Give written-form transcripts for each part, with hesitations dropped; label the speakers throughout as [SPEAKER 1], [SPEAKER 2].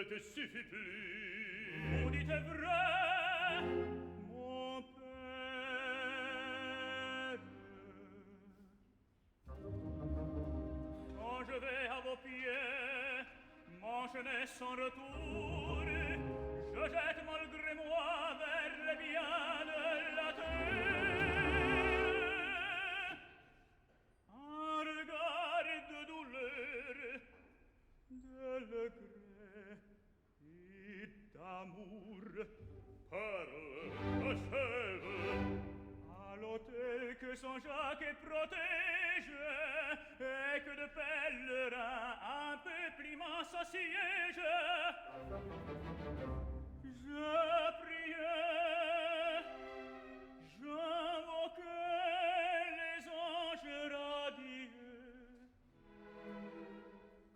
[SPEAKER 1] te suffit plus.
[SPEAKER 2] Vous dites vrai, mon père. Quand je vais à vos pieds, m'enchaîner sans retour, je jette malgré moi vers les biens de la terre un regard de douleur, de regret et d'amour.
[SPEAKER 1] Parle, achève.
[SPEAKER 2] À l'autel que Saint Jacques protège et que de pèlerins un peuplement s'assiège, je priais, j'invoquais les anges radieux,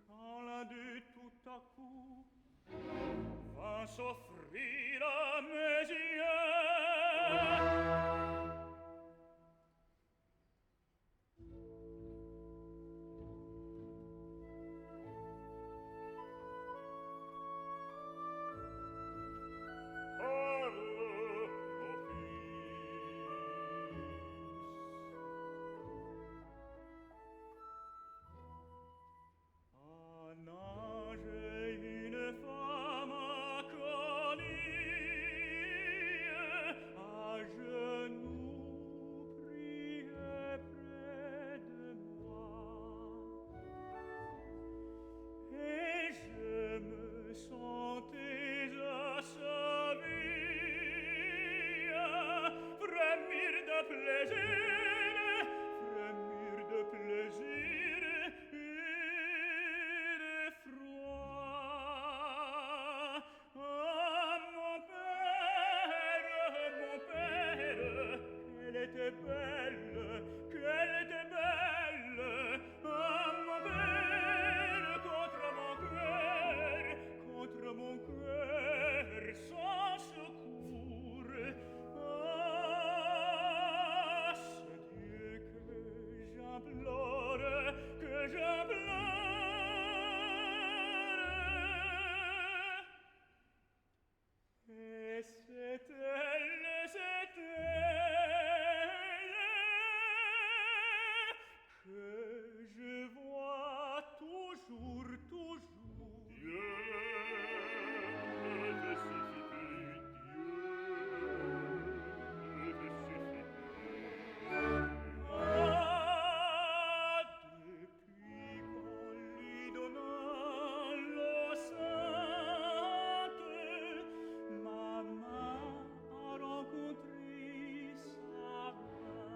[SPEAKER 2] quand l'un d'eux tout à coup vint s'offrir à mes yeux. Un ange et une femme connue à genoux priaient près de moi, et je me sentais assoivi, frémir de plaisir et d'effroi. Ah, mon père, qu'elle était belle, ah, mon père, contre mon cœur sans secours. Ah, c'est Dieu que j'implore, que j'implore. Et c'est elle que je vois toujours.
[SPEAKER 1] Dieu, ne te suffit plus, Dieu, ne te suffit plus.
[SPEAKER 2] Ah, depuis qu'on lui donna l'eau sainte, ma main a rencontré sa main.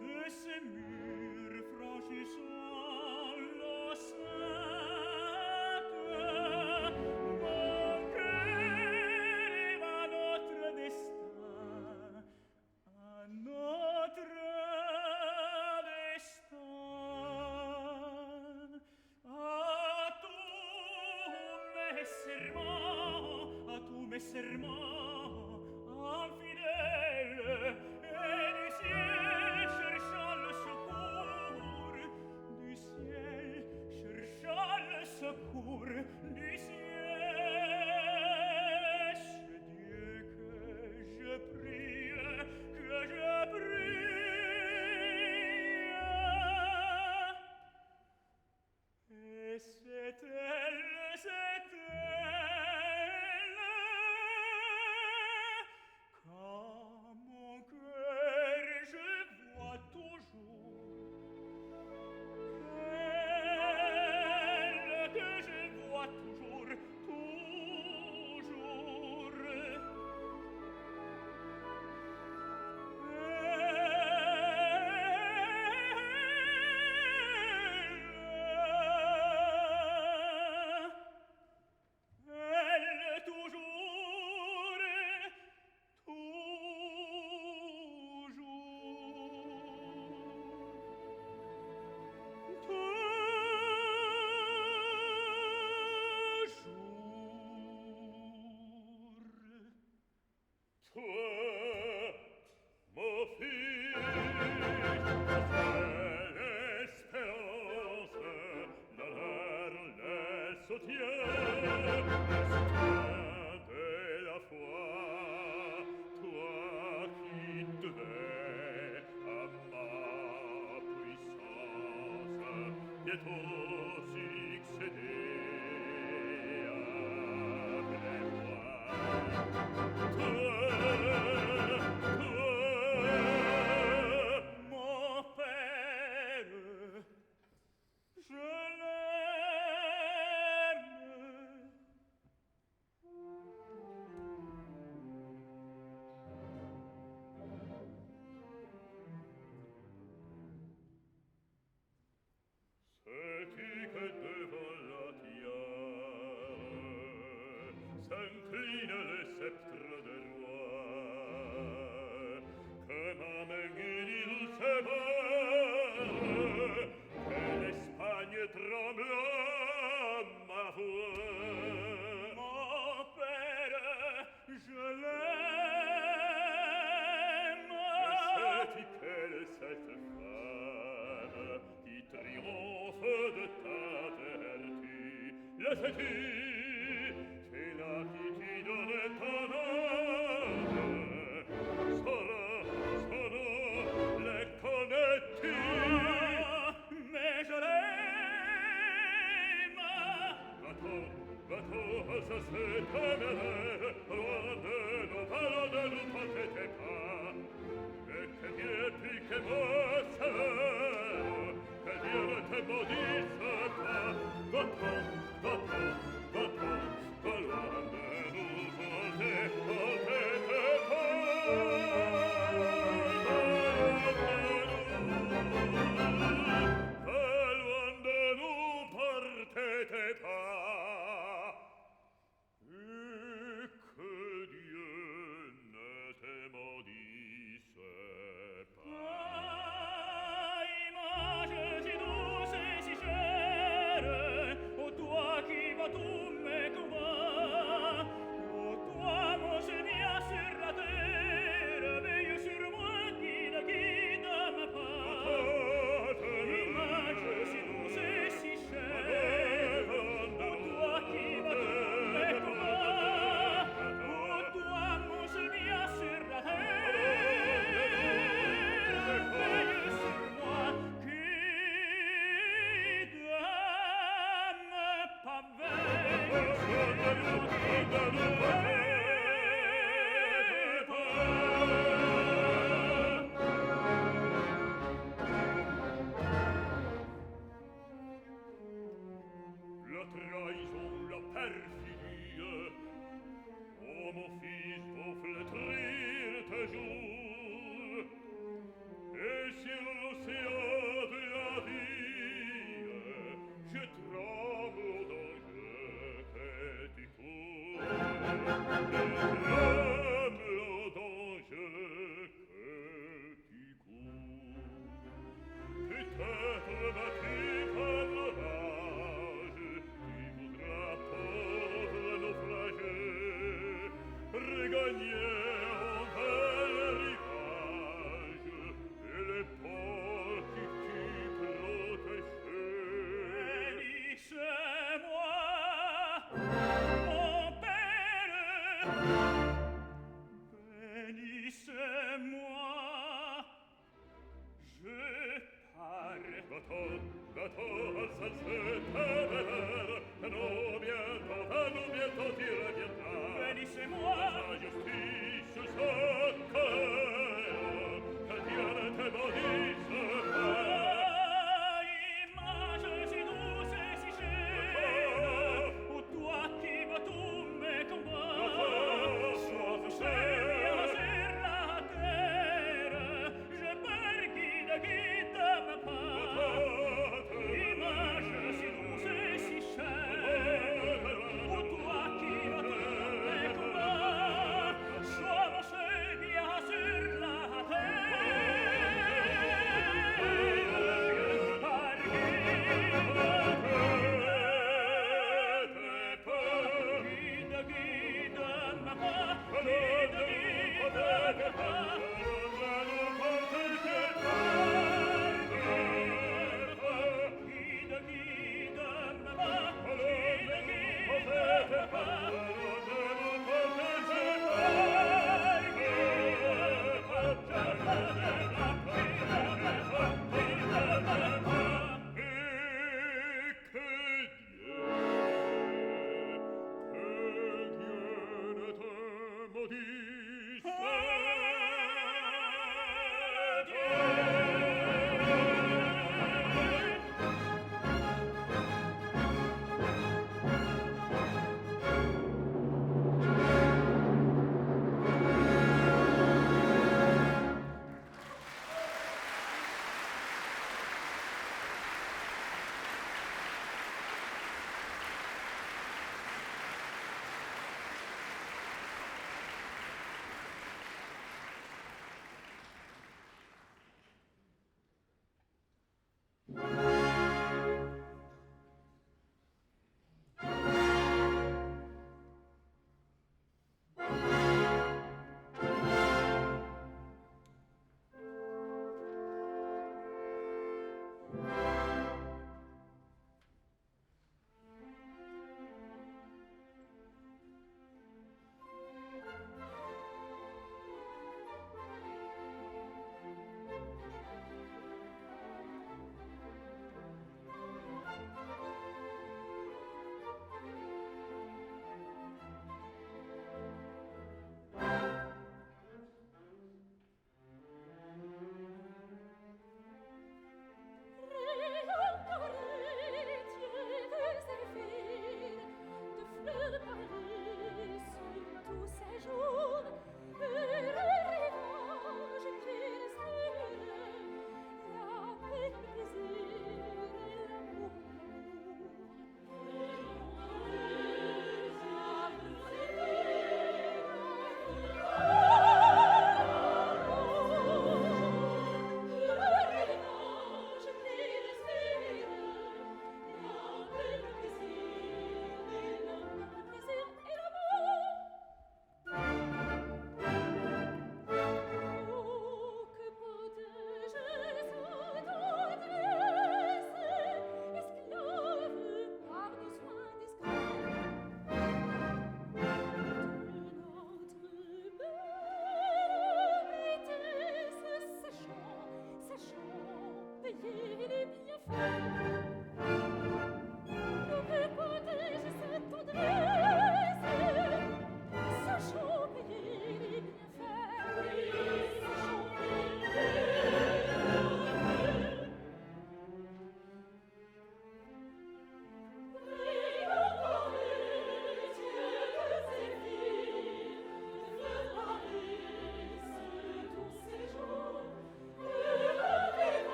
[SPEAKER 2] De ces murs franchissant l'eau sainte, mon cœur va à notre destin, à notre destin, à tous mes serments infidèles, et du ciel cherchant le secours, du ciel cherchant le secours, du ciel. C'est Dieu que je prie, que je prie. Et c'est elle quand mon cœur je vois toujours, elle que je vois toujours.
[SPEAKER 1] soutient de la foi, toi qui devais à ma puissance bientôt succéder.
[SPEAKER 2] Mon père, je l'aime.
[SPEAKER 1] Sais-tu que devant la tiare s'incline le sceptre de roi, que ma main guérit il se bat, que l'Espagne tremble à ma voix.
[SPEAKER 2] Mon père, je l'aime.
[SPEAKER 1] Sais-tu quelle est cette femme qui triomphe de ta vertu? Le sais-tu? C'est là qui ti donne ton âme. Son nom, le connais-tu?
[SPEAKER 2] Ah, mais je l'aime.
[SPEAKER 1] Va-t'en, ça c'est téméraire, loin de nos parents, de nous porter pas. Et que Dieu plus que moi sévère, que Dieu ne te maudisse pas. Va-t'en, va-t'en, va-t'en, va loin de nous porter va loin de nous porter pas. Et que Dieu ne te maudisse pas.
[SPEAKER 2] Image si douce et si chère, ô toi qui vas tout me combats, ô toi mon Seigneur sur la terre, veille sur moi qui ne quitte ma part. Image si douce et si chère, ô toi qui vas tout me combats, ô toi mon Seigneur sur la terre, veille sur moi qui ne pas veille sur moi qui
[SPEAKER 1] La trahison, la perfidie, ô mon fils, vont flétrir tes jours. Et sur l'océan de la vie, je tremble au danger que tu cours. Je tremble au danger que tu cours. Peut-être battu par l'orage, tu voudras pauvre naufragé, regagner en bel rivage et les ports que tu protégeais.
[SPEAKER 2] Bénissez-moi, mon Père, bénissez-moi, je pars.
[SPEAKER 1] Va-t'en, ça se téméraire, nous bientôt tu reviendras.
[SPEAKER 2] Bénissez-moi,
[SPEAKER 1] La justice s'accueille, que Dieu ne te maudisse pas.
[SPEAKER 2] image si douce et si chère, ô toi qui vas tous mes combats, sois Seigneur sur la terre, je pars qui ne quitte ma part. Image si douce et si chère, ô toi qui vas tous mes combats,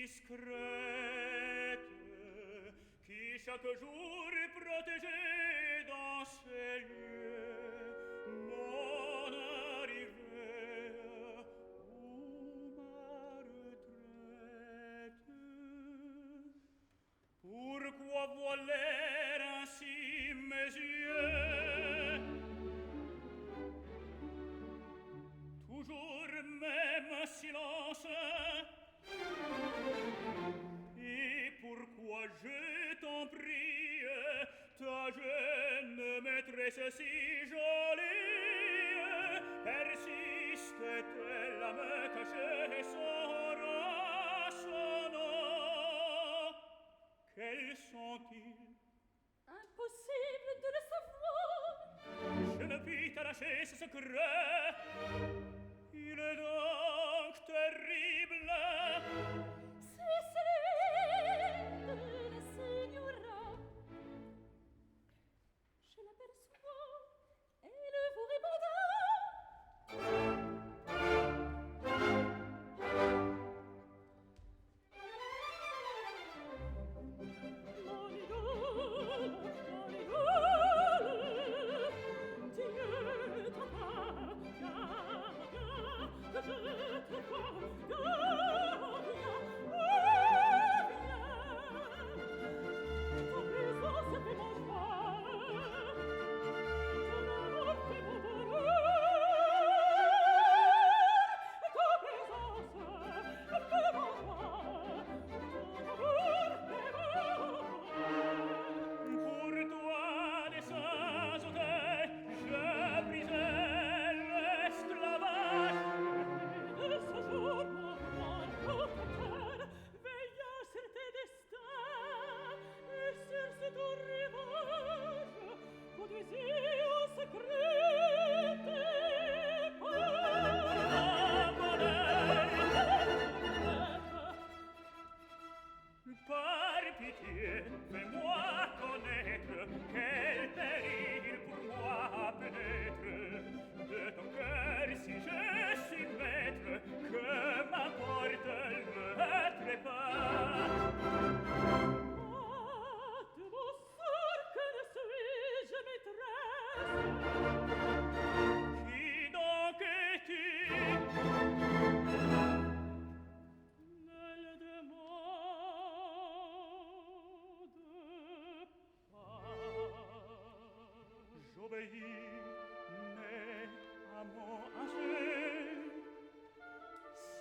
[SPEAKER 2] discrète qui chaque jour protégeait dans ses lieux mon arrivée ou ma retraite. Pourquoi voiler ainsi mes yeux? Toujours même silence. Et pourquoi je t'en prie, ta jeune maîtresse si jolie persiste-t-elle à me cacher son rang, son nom? Quels sont-ils?
[SPEAKER 3] Impossible de le savoir.
[SPEAKER 2] Je ne puis t'arracher ce secret. Il est donc terrible.
[SPEAKER 3] Cessez de la signora. Je l'aperçois. Elle vous répondra. Mon idole, mon idole, Dieu t'en va, que je te vois, ta présence fait mon joie, ton amour fait mon bonheur, ta présence fait mon joie, ton amour fait mon bonheur.
[SPEAKER 2] Pour toi, des saints autels, je brisais l'esclavage.
[SPEAKER 3] De ce jour, mon protecteur, veilla sur tes destins, et sur ce doux rivage, conduisit au secret tes pas.
[SPEAKER 2] Par pitié, fais-moi connaître quel péril pour moi pénètre de ton cœur si je suis maître, que m'apporte le trépas.
[SPEAKER 3] Ah, de mon sort que ne suis-je maîtresse?
[SPEAKER 2] Qui donc es-tu?
[SPEAKER 3] Ne le demande pas.
[SPEAKER 2] J'obéis, mais à mon insu.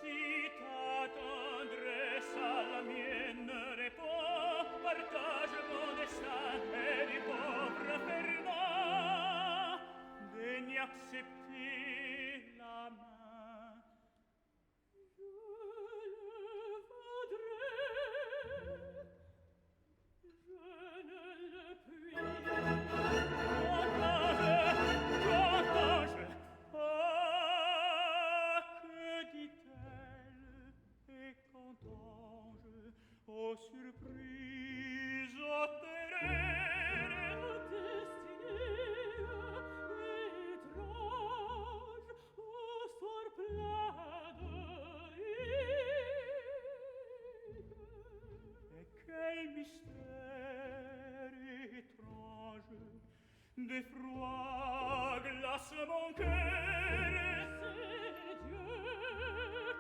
[SPEAKER 2] Si ta tendresse à la mienne répond, partage mon destin et du pauvre Fernand, daigne accepter la main.
[SPEAKER 3] Je le voudrais, je ne le puis.
[SPEAKER 2] Qu'entends-je? Ah, que dit-elle? Et qu'entends-je? Oh, surprise, oh, terreur!
[SPEAKER 3] La destinée étrange, au sort plein de rides.
[SPEAKER 2] Et quel mystère étrange d'effroi glace mon cœur.
[SPEAKER 3] C'est Dieu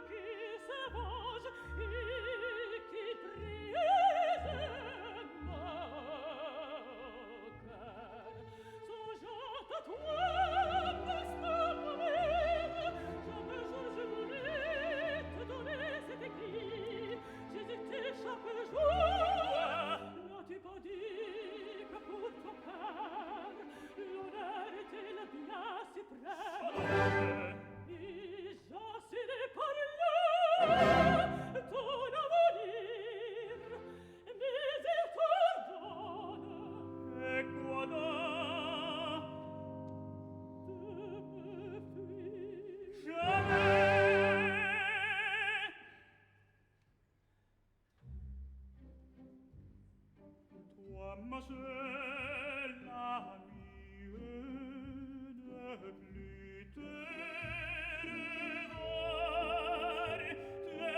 [SPEAKER 3] qui se venge et qui brise mon cœur. Songeant à toi, destin même, chaque jour je voulais te donner cet écrit. J'hésitais chaque jour. N'as-tu pas dit que pour ton cœur, l'honneur était le bien suprême? Et j'en suis parler ton avenir, mais il t'ordonne
[SPEAKER 2] Et quoi donc?
[SPEAKER 3] de me fuir.
[SPEAKER 2] Jamais! Toi, ma seule amie, ne plus te revoir, te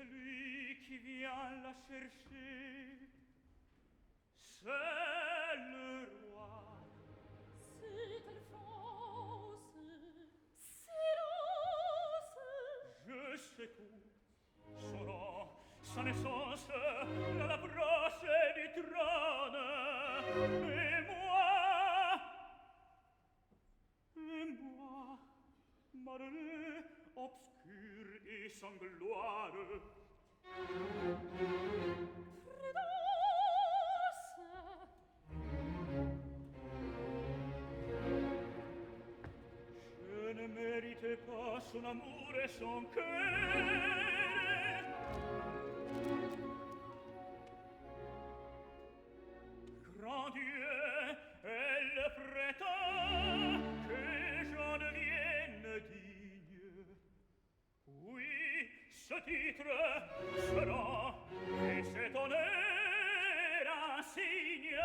[SPEAKER 2] celui qui vient la chercher, c'est le roi.
[SPEAKER 3] C'est Alphonse, silence.
[SPEAKER 2] Je sais tout, son nom, sa naissance, l'approche du trône. Et moi, malheureux, obscur et sans gloire,
[SPEAKER 3] Prudence.
[SPEAKER 2] je ne méritais pas son amour et son cœur. Grand Dieu, elle prétend que j'en devienne digne. Oui, ce titre, ce nom et cet honneur insigne.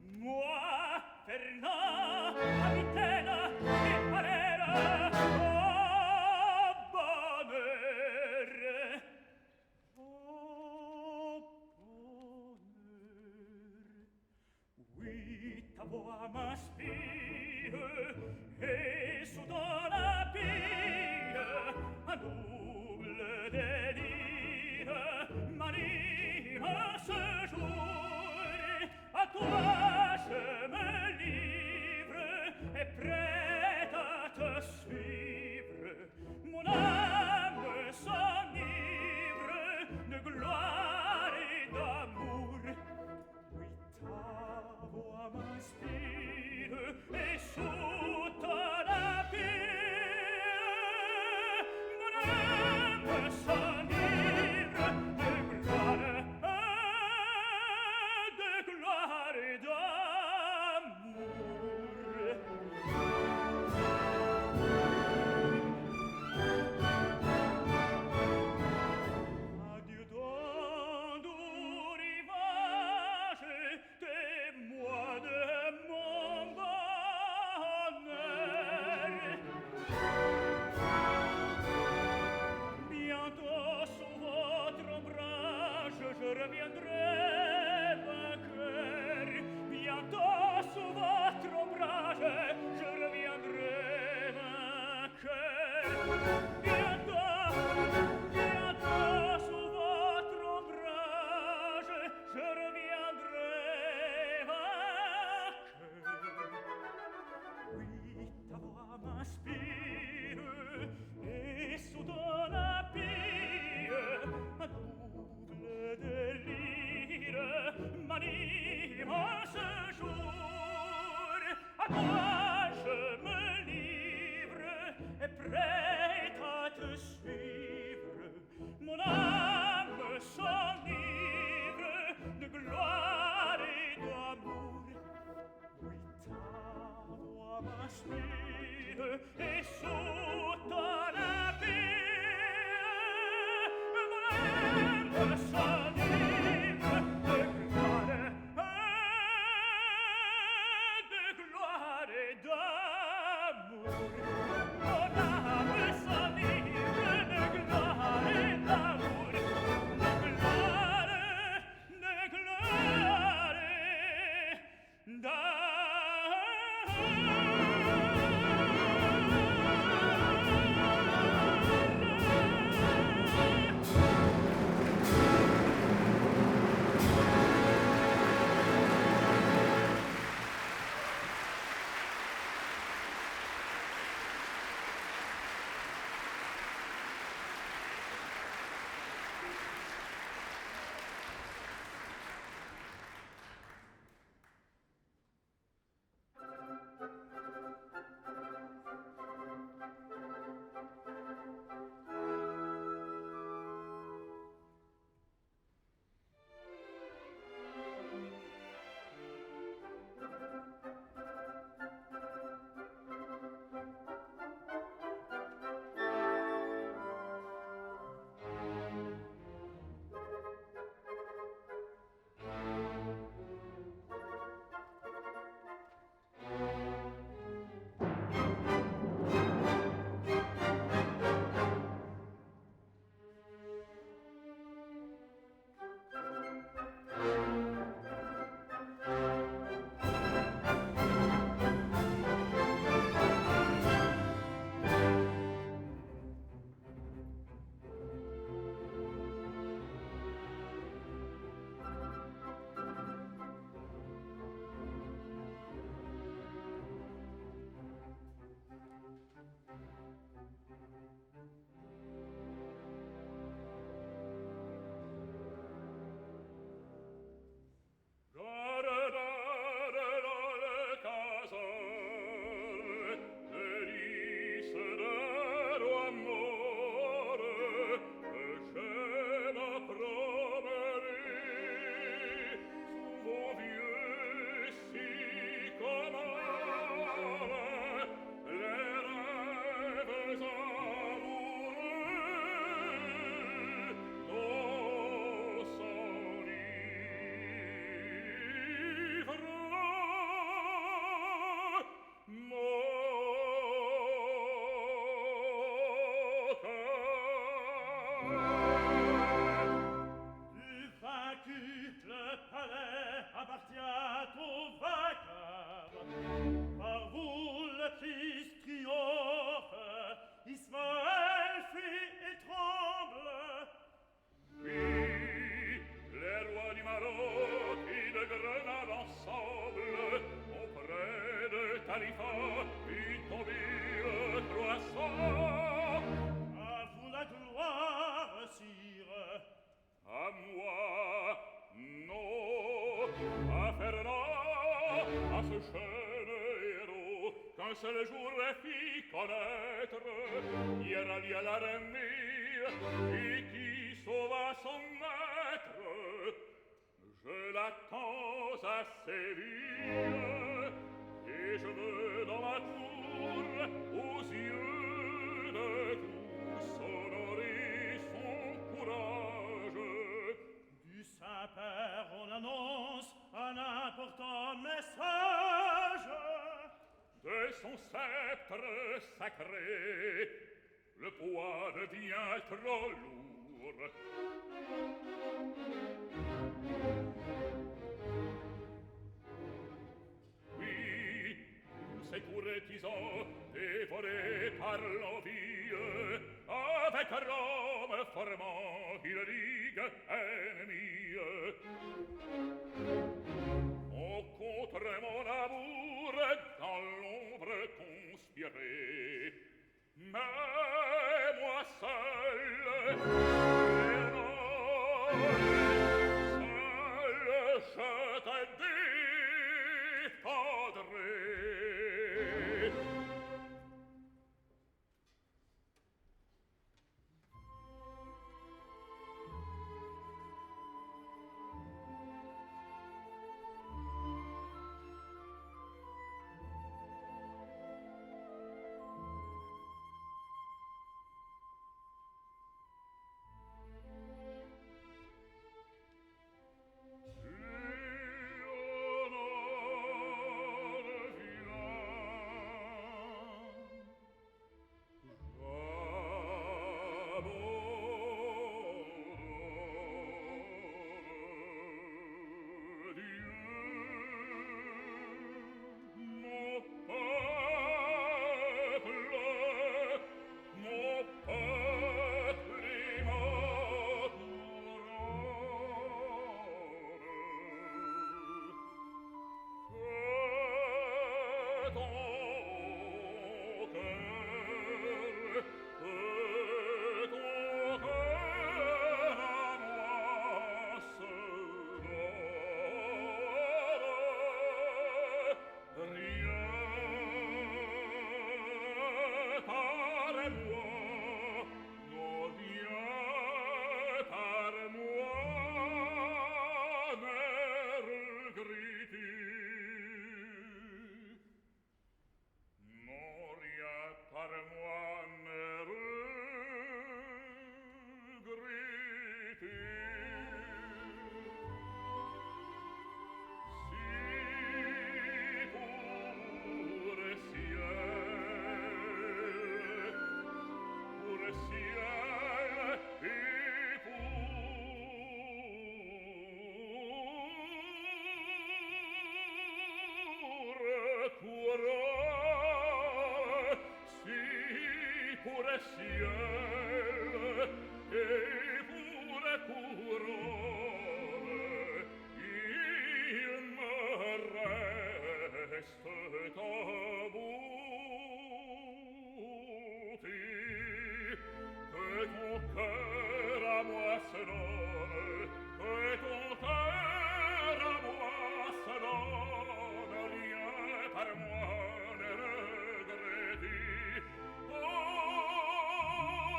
[SPEAKER 2] Moi, Fernand, Avitaine et Parère, oh bonheur, oh bonheur. Oui, ta voix m'inspire et soudain la pire, un double délire m'anime ce jour. À toi je me livre et prête à te suivre. Mon âme s'enivre de gloire et d'amour. Oui, ta voix m'inspire et sous ton appui, mon âme s'enivre de gloire et d'amour. Adieu dans doux rivage, témoin de mon bonheur. Bientôt sous votre ombrage je reviendrai vainqueur. Bientôt sous votre ombrage je reviendrai vainqueur. Bientôt sous votre ombrage je reviendrai vainqueur. Oui, ta voix m'inspire et sous ton appui un double délire m'anime ce jour. À toi je me livre et prête à te suivre. Mon âme s'enivre de gloire et d'amour. Oui, ta voix m'inspire et sous ton appui mon âme s'enivre de gloire et
[SPEAKER 1] tarifa, mille croissants.
[SPEAKER 2] À vous la gloire, sire.
[SPEAKER 1] À moi, non, à Fernand, à ce jeune héros, qu'un seul jour fit connaître, hier allié à l'armée, et qui sauva son maître. Je l'attends à Séville, et je veux dans ma cour, aux yeux de tous, honorer son courage.
[SPEAKER 2] Du Saint-Père on annonce un important message.
[SPEAKER 1] De son sceptre sacré, le poids devient trop lourd. Oui, tous ces courtisans dévorés par l'envie, avec Rome formant une ligue ennemie. Oh, contre mon amour, dans l'ombre conspirer, mais moi seul, seul, je te défendrai. ciel et pure couronne, il me reste ta beauté, que ton cœur à moi se donne, que ton cœur à moi se donne, rien par moi ne regretti, oh,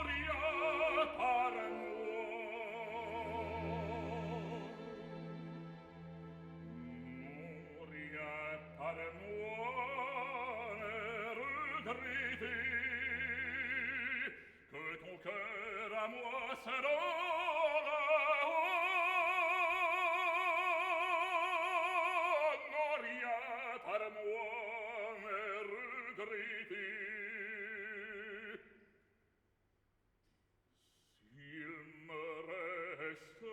[SPEAKER 1] rien par moi. Non, rien par moi ne regretti, que ton cœur à moi se donne, non, rien par moi ne regretti. S'il me reste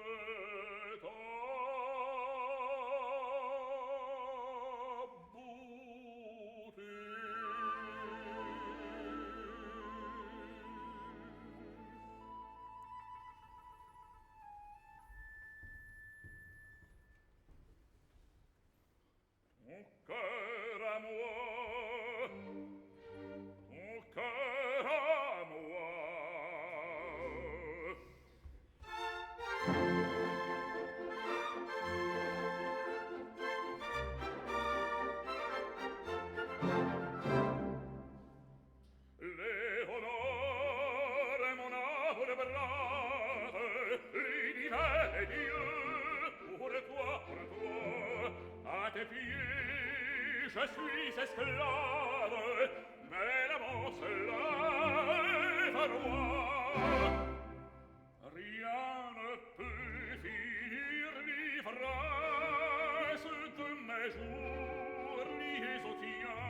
[SPEAKER 1] ta beauté. Mon cœur à moi je suis esclave, mais l'avance lève roi. Rien ne peut finir l'ivresse de mes jours liés au tien,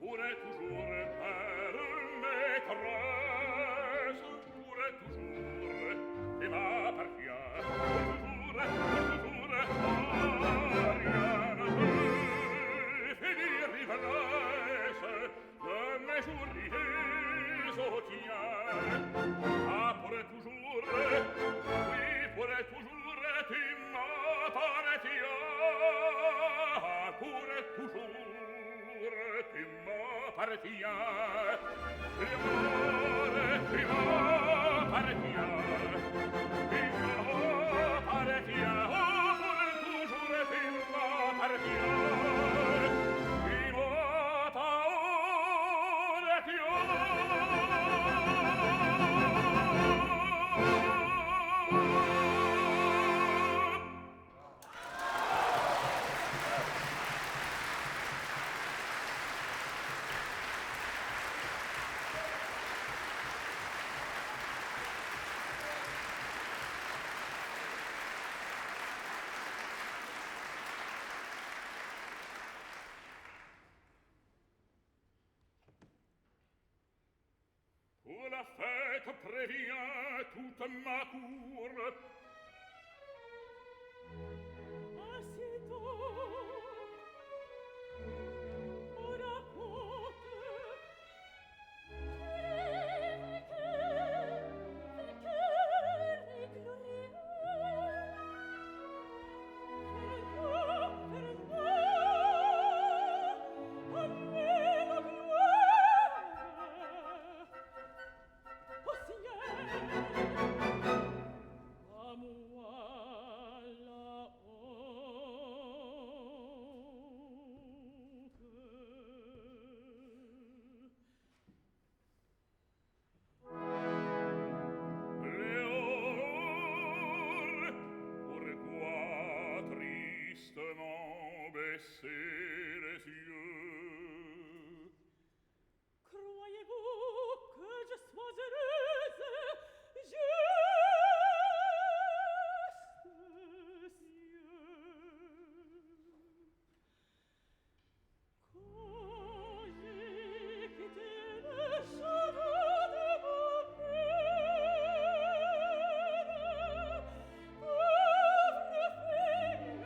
[SPEAKER 1] pourrait toujours maîtresse, pourrait toujours, et m'appartient, toujours, rien ne peut finir l'ivresse de mes jours liés au tien. Ah, pourrait toujours, oui, pourrait toujours, tu m'appartiens. Ah, pourrait toujours, tu m'appartiens. L'amore, tu m'appartiens. Tu m'appartiens. Oh, pourrait toujours, tu m'appartiens. Tu Pour la fête prévient toute ma cour.
[SPEAKER 3] Aussitôt, on raconte à moi la
[SPEAKER 1] Léonore, pourquoi tristement baisser les yeux?
[SPEAKER 3] Croyez-vous que je sois heureuse, juste cieux? Quand j'ai quitté le château de mon père, pauvre fille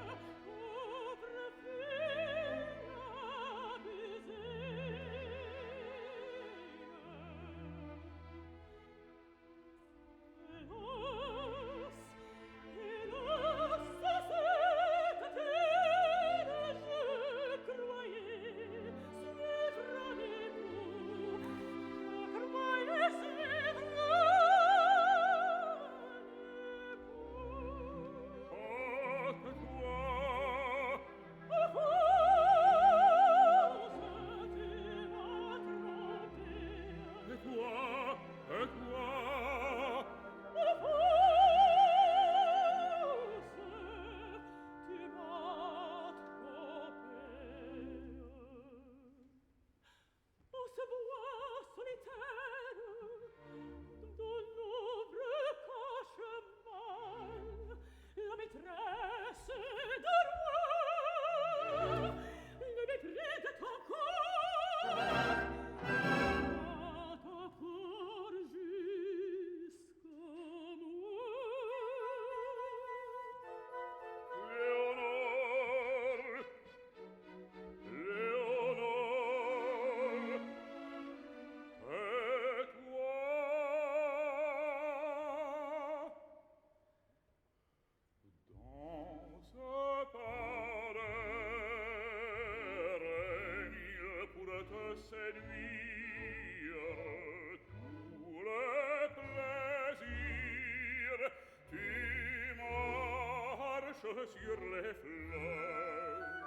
[SPEAKER 1] sur les fleurs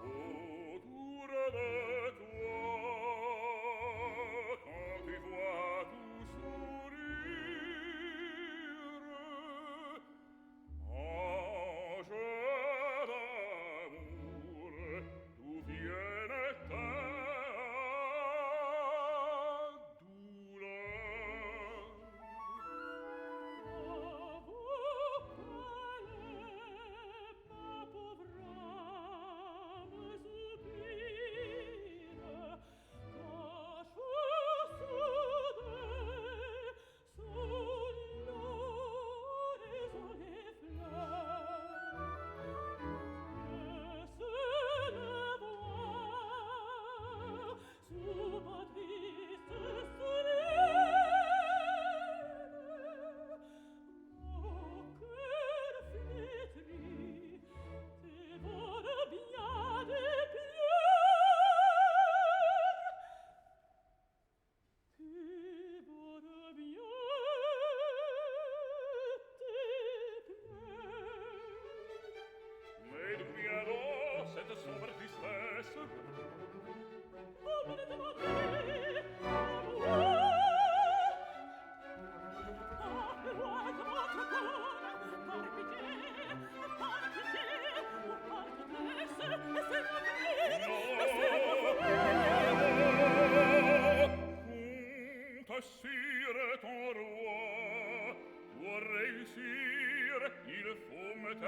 [SPEAKER 1] autour de toi quand tu vois tout sourire ange d'amour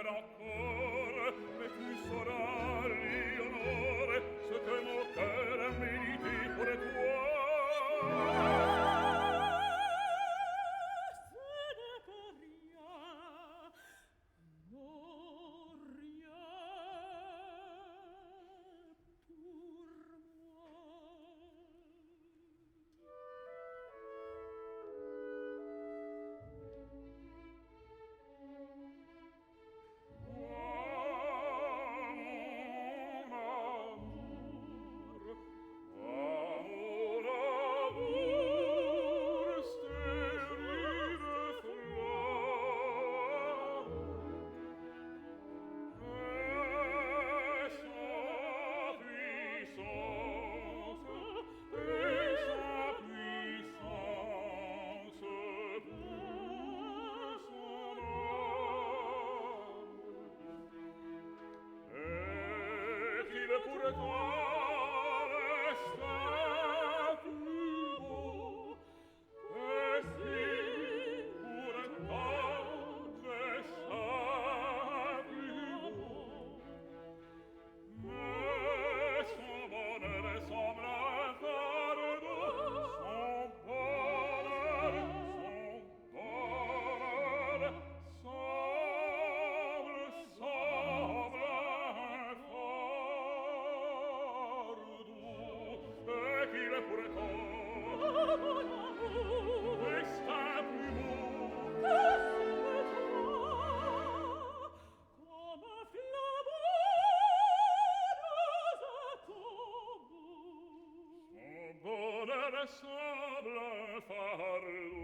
[SPEAKER 1] m'aime encore, mais tu sauras, Léonore, ce que mon cœur a mérité pour toi.
[SPEAKER 3] Ce n'est pas rien, non rien pour moi.
[SPEAKER 1] Pour toi resta plus beau, et si pour toi resta plus beau, mais son bonheur semble un fardeau, son bonheur semble un fardeau, et qu'il est pour toi resta plus beau.
[SPEAKER 3] Comme un flambeau dans un tombeau.
[SPEAKER 1] Son bonheur semble un fardeau.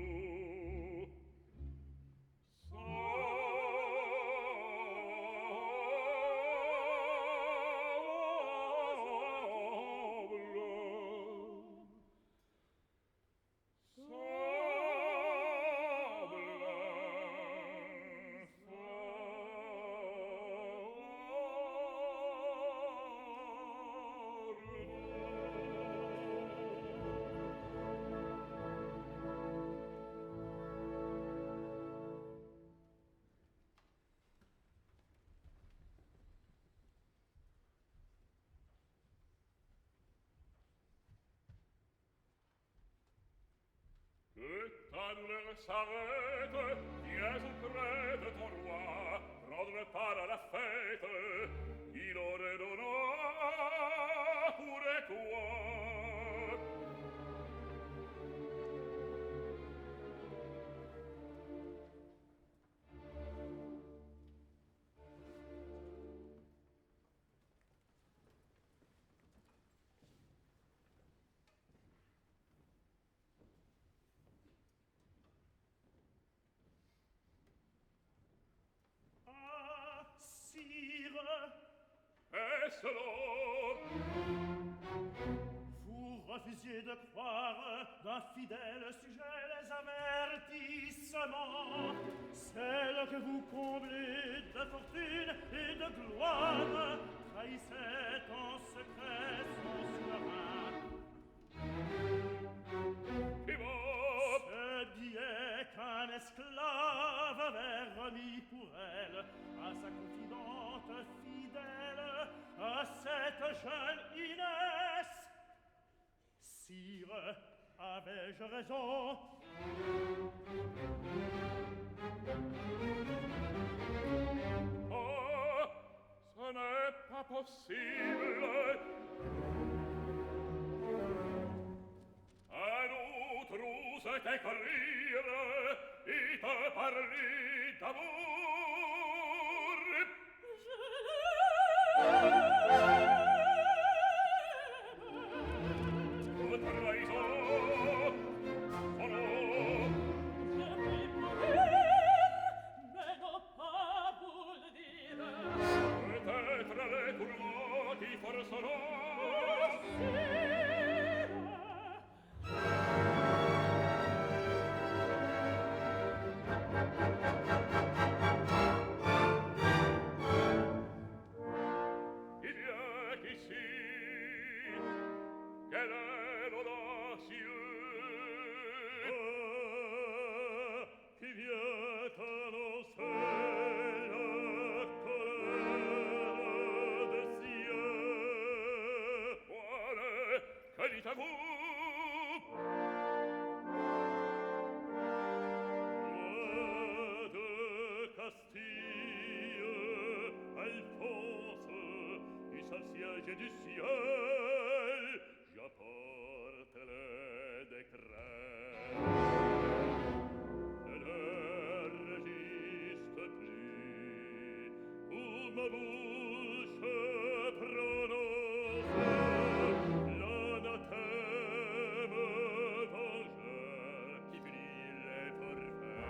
[SPEAKER 1] Que ta douleur s'arrête, viens auprès de ton roi, prendre part à la fête, il aurait donné pour toi.
[SPEAKER 2] Ah, sire,
[SPEAKER 1] Est-ce l'or?
[SPEAKER 2] vous refusiez de croire d'un fidèle sujet les avertissements, celle que vous comblez de fortune et de gloire trahissait en secret son souverain. Ce billet qu'un esclave avait remis pour elle à sa confidente fidèle, à cette jeune Inès. Sire, avais-je raison?
[SPEAKER 1] Oh, ce n'est pas possible. Un autre ose t'écrire et te parler d'amour. Oh, trahison, oh non.
[SPEAKER 3] Je puis mourir, mais non pas vous le dire.
[SPEAKER 1] Peut-être les tourments qui forceront. Il y a qu'ici, quel est l'audacieux qui vient annoncer dites à vous. Roi de Castille, Alphonse, du saint siège et du ciel, j'apporte les décrets. Ne leur résiste plus, où ma bouche prononce l'anathème vengeur qui punit les forfaits.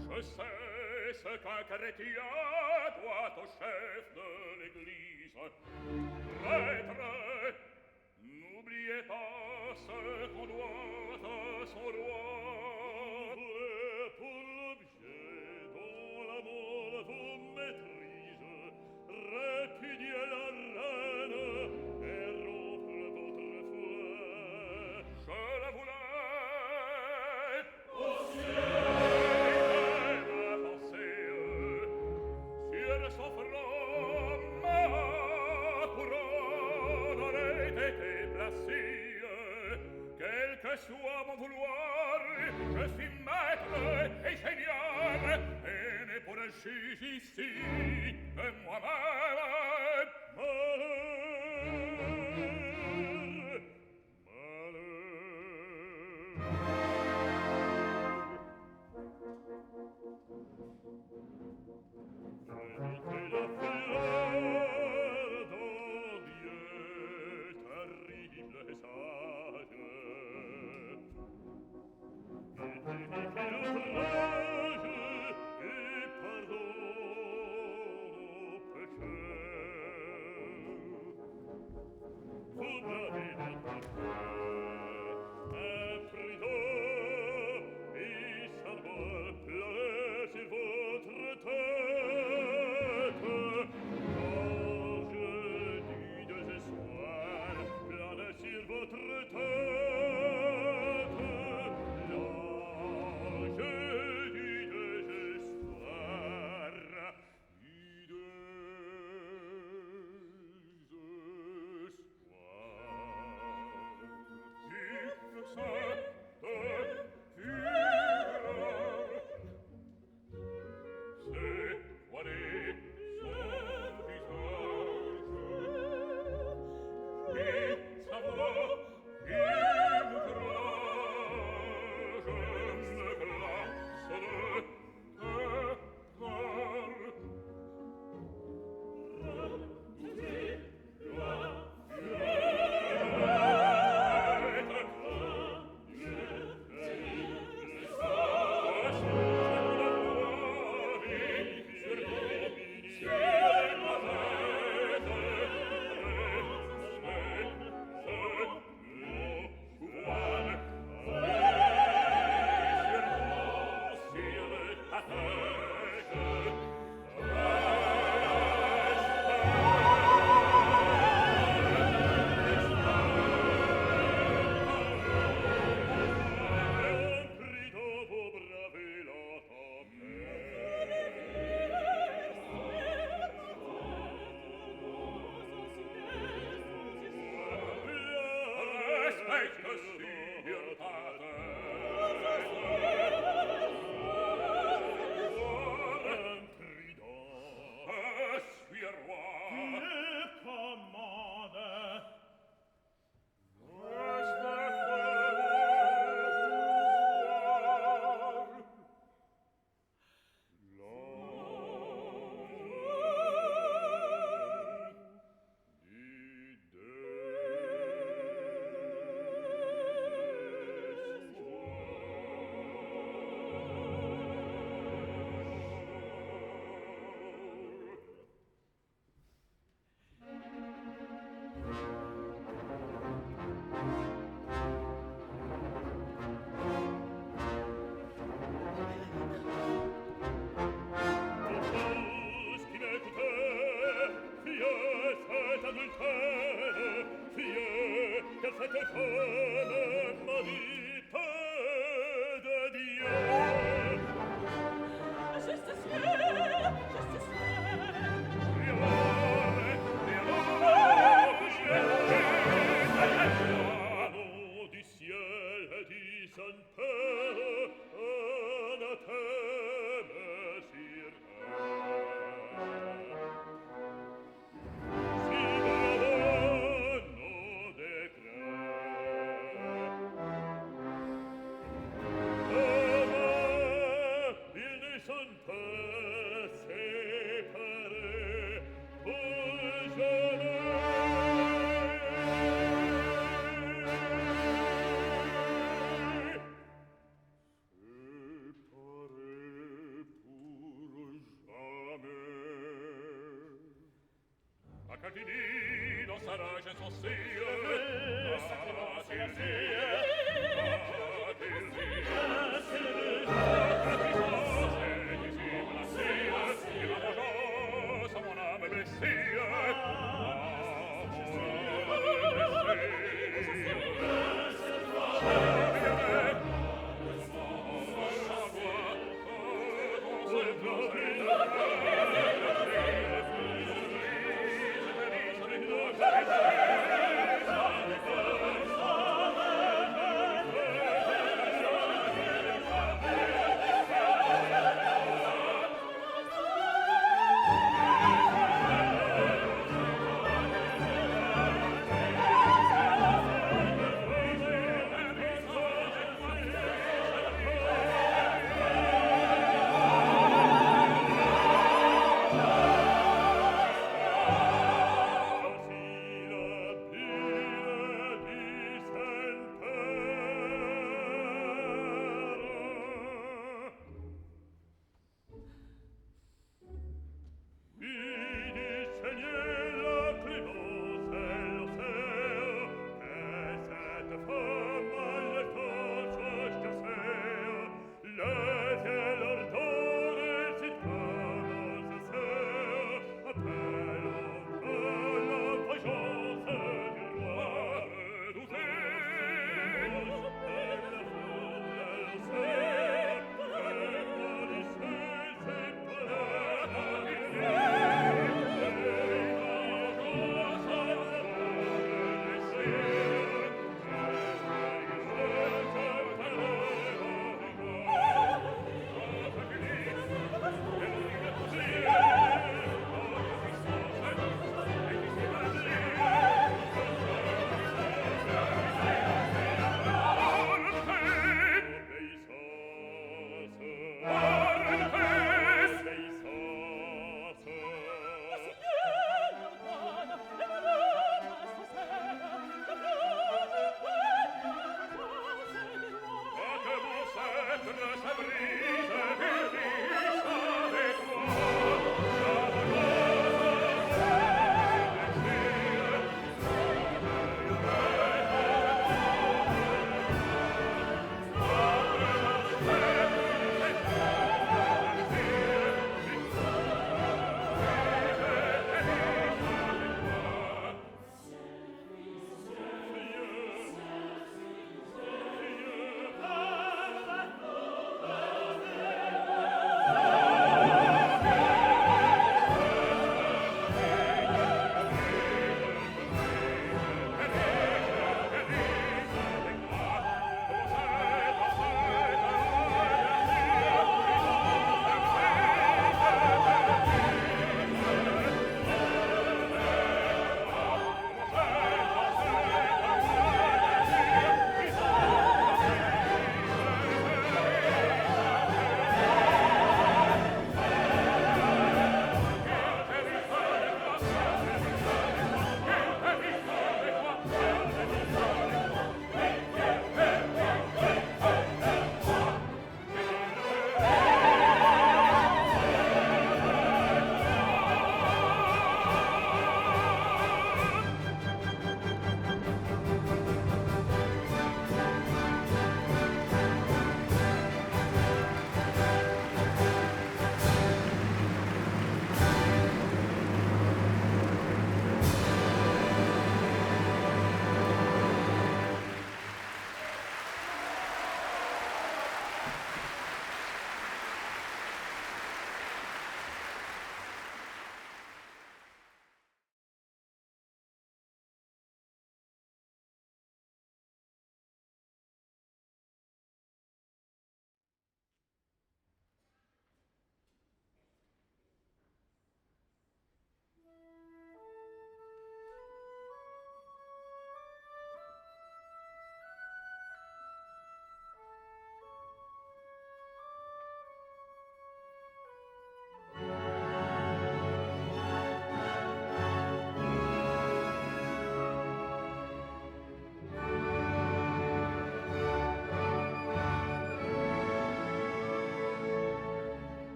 [SPEAKER 1] Je sais ce qu'un chrétien doit au chef de l'Église. Prêtre, n'oubliez pas ce qu'on doit à son roi. Pour l'objet dont la mort vous maîtrise, répudiez la reine et rompre votre foi. Je la voulais au ciel, ma pensée sur son front, ma couronne aurait été placée. Quel que soit mon vouloir, je suis maître et seigneur, et ne pourrais juger ici que moi-même. Malheur, Prédicez la fleur d'un Dieu terrible et sage. Édifiez l'ouvrage et pardonne nos péchés. Vous bravez notre cœur, un prudent et sans voix pleurer sur votre tête. L'ange du désespoir plane sur votre tête. L'ange du désespoir, du désespoir. C'est voilé son visage, et sa voix et me glace le fini dans sa rage insensée.
[SPEAKER 2] C'était bon, c'est la fille.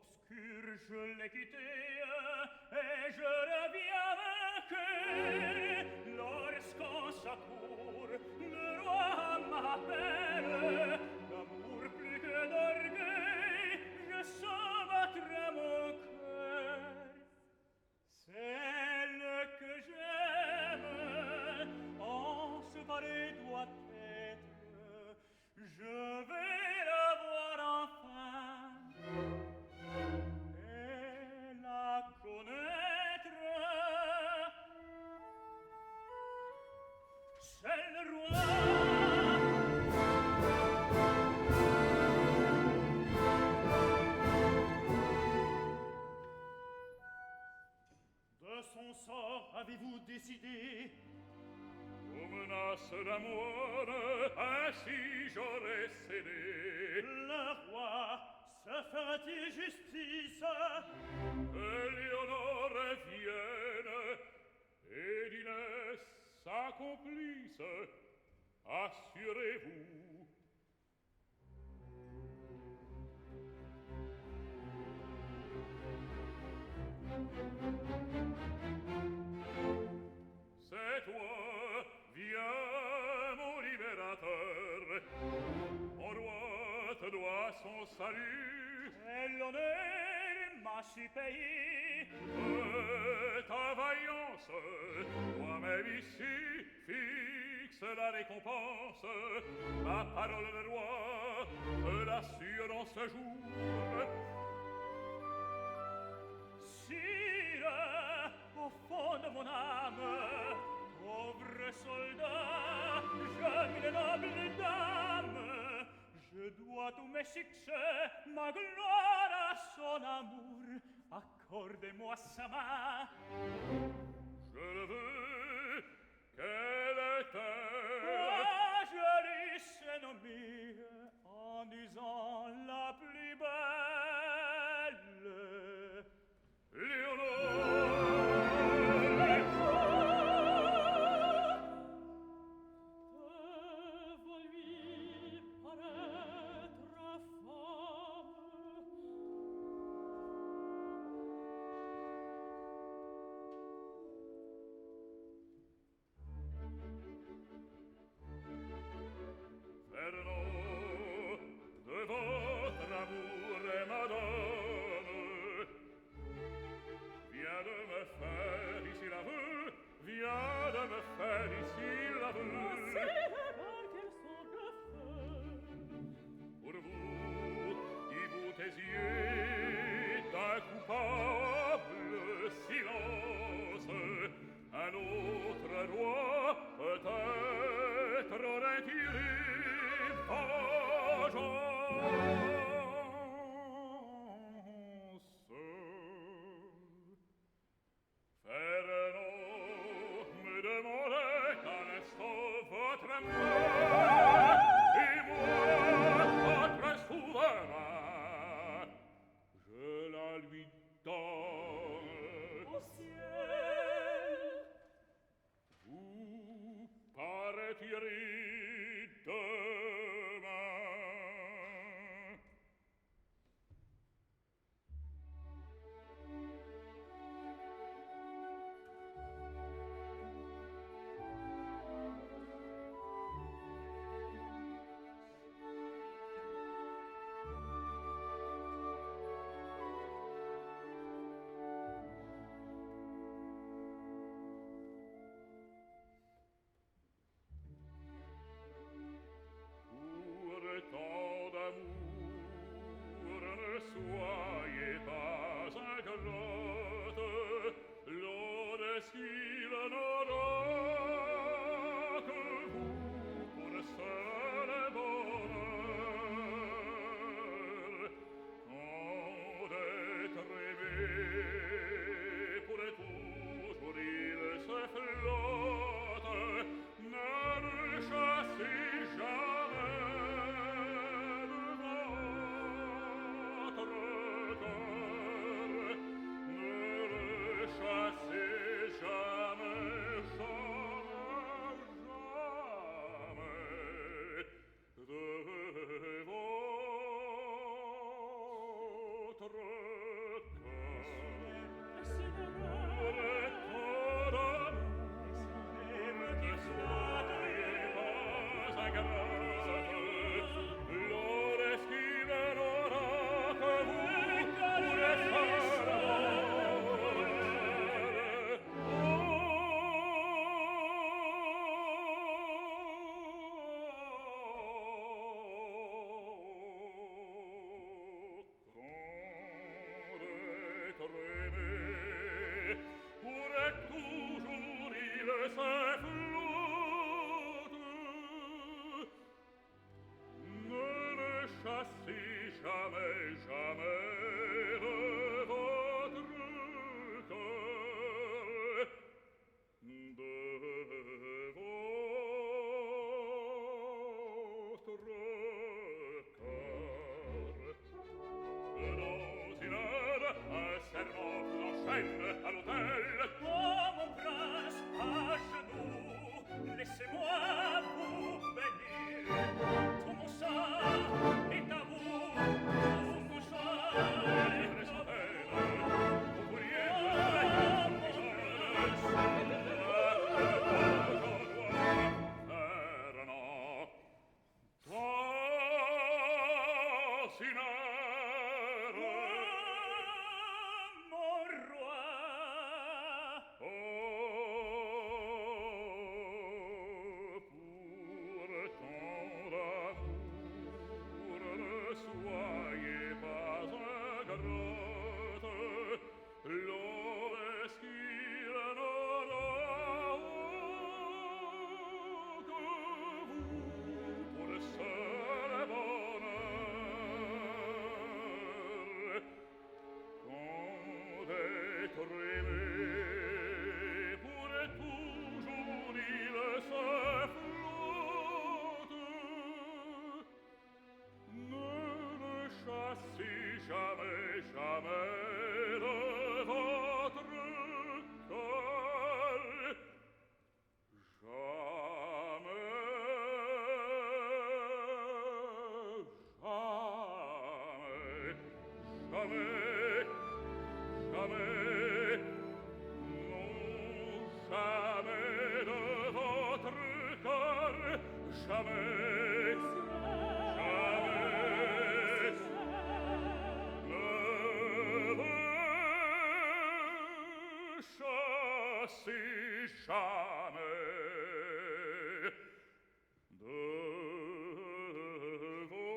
[SPEAKER 2] obscur je l'ai quitté et je reviens vainqueur. Lorsqu'en sa cour le roi m'appelle, d'amour plus que d'orgueil, je sens battre mon cœur. Celle que j'aime en ce pareil doit être, je vais la voir enfin et la connaître. C'est le roi. De son sort avez-vous décidé?
[SPEAKER 1] Aux menaces d'amour, ainsi j'aurais cédé.
[SPEAKER 2] Le roi se fera-t-il justice?
[SPEAKER 1] Que Léonore revienne et d'Inès s'accomplisse, assurez-vous. C'est toi, viens mon libérateur, mon roi te doit son salut.
[SPEAKER 2] Et l'honneur m'a su payer.
[SPEAKER 1] Ta vaillance, toi-même ici, fixe la récompense. Ma parole de roi te l'assure en ce jour.
[SPEAKER 2] Sire, au fond de mon âme, pauvre soldat, jeune et noble dame, je dois tous mes succès, ma gloire à son amour. Accordez-moi sa main.
[SPEAKER 1] Je le veux, qu'elle était.
[SPEAKER 2] Moi, je lui sais nommer en disant la plus belle.
[SPEAKER 1] Léonore.
[SPEAKER 3] Devo lui paraître femme.
[SPEAKER 1] Vernon, de votre amour, madame, viens de me faire ici l'aveu, viens de me faire ici l'aveu.
[SPEAKER 3] Considérez qu'elles sont de feu.
[SPEAKER 1] Pour vous, qui vous taisiez d'un coupable silence, un autre roi peut-être aurait tiré vengeance. Fernand me demandait qu'un instant votre main et moi votre souverain, je la lui donne.
[SPEAKER 3] Au ciel,
[SPEAKER 1] Vous partirez demain. Pour tant d'amour, ne soyez pas ingrate, l'eau de style n'aura que vous pour seul bonheur. Quand d'être aimé, pour toujours il se flotte, ne le chassez jamais de votre cœur, ne le chassez jamais, jamais, jamais de votre toujours il s'effleute. Ne le chassez jamais, jamais de votre cœur, de votre cœur. Dans une heure, un servant vous enchaîne à l'hôtel.
[SPEAKER 2] Oh, mon prince, à genoux, laissez-moi vous bénir. Tout mon sang est à vous, tout mon chant est à vous.
[SPEAKER 1] Vous pourriez
[SPEAKER 2] Oh, mon
[SPEAKER 1] Fernand, toi, Sinard,
[SPEAKER 2] mon roi.
[SPEAKER 1] oh, pour tant d'amour, ne soyez pas ingrate, l'homme est-ce qu'il n'aura que vous pour le seul bonheur. Quand d'être aimé pour toujours il se flotte, ne le chassez jamais, jamais de votre cœur. Jamais, jamais, non, jamais de votre cœur, jamais, jamais, ne le chassez jamais de votre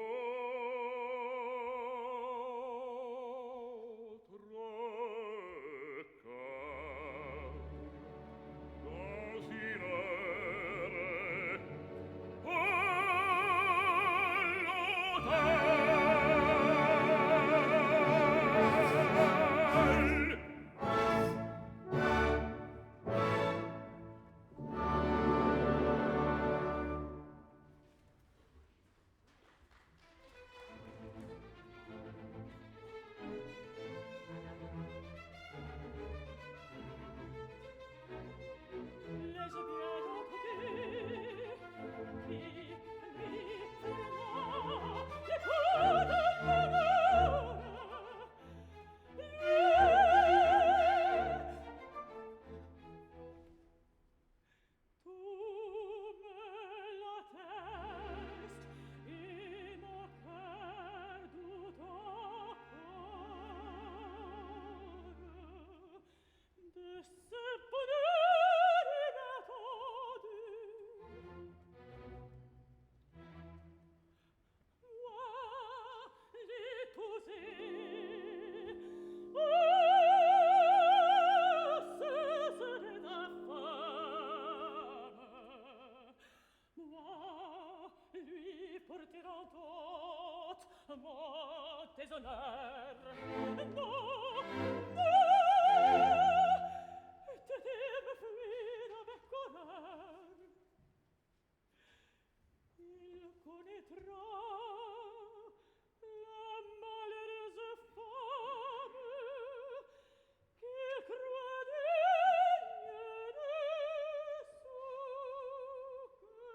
[SPEAKER 1] cœur. Dans une heure, à l'hôtel.
[SPEAKER 3] Laisse bien entrer, qui lui ferma, écoute l'amour. Tu me l'attestes, et mon cœur doute encore de ce bonheur inattendu. Moi, l'épousé, ce serait ta femme. Moi, lui porter en dot mon déshonneur. Non, non, t'aider me fuir avec horreur. Il connaîtra la malheureuse femme qu'il croit digne de son cœur.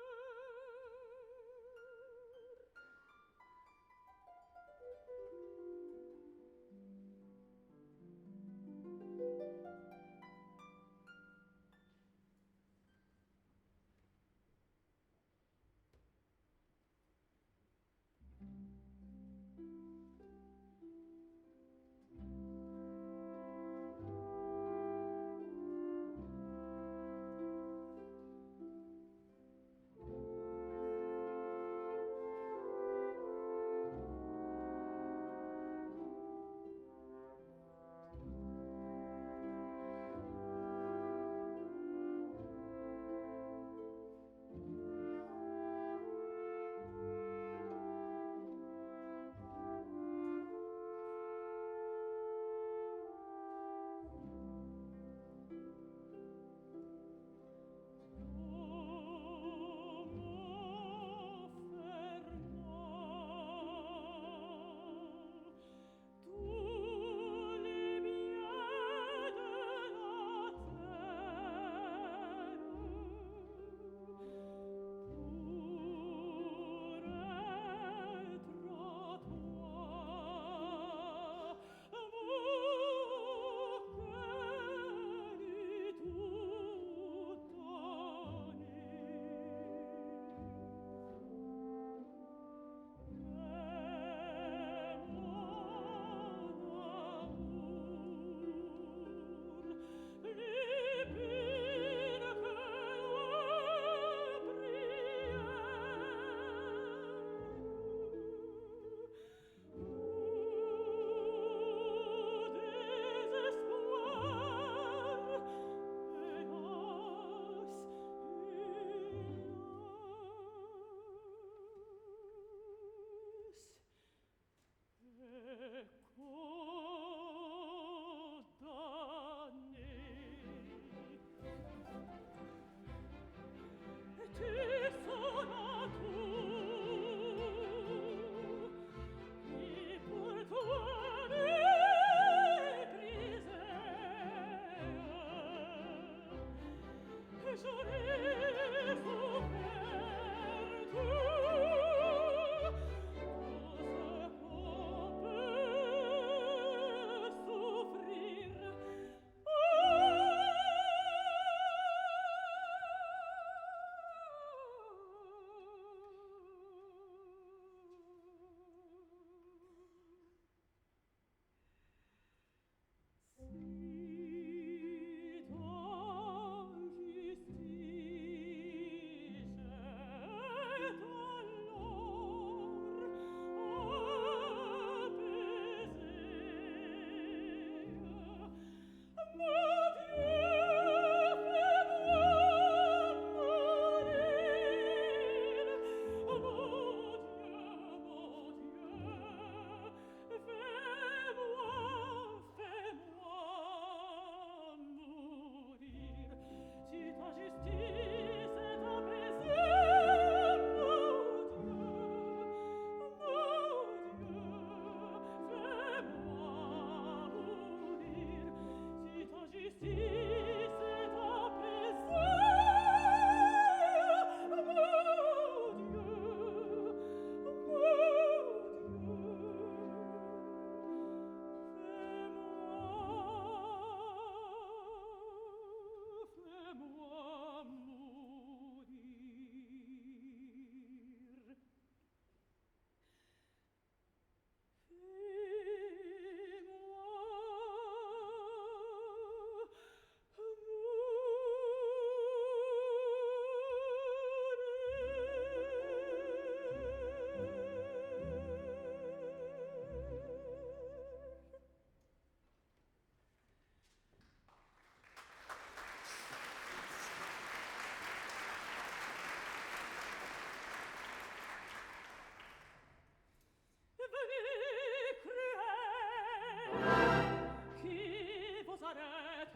[SPEAKER 3] qui vous arrête?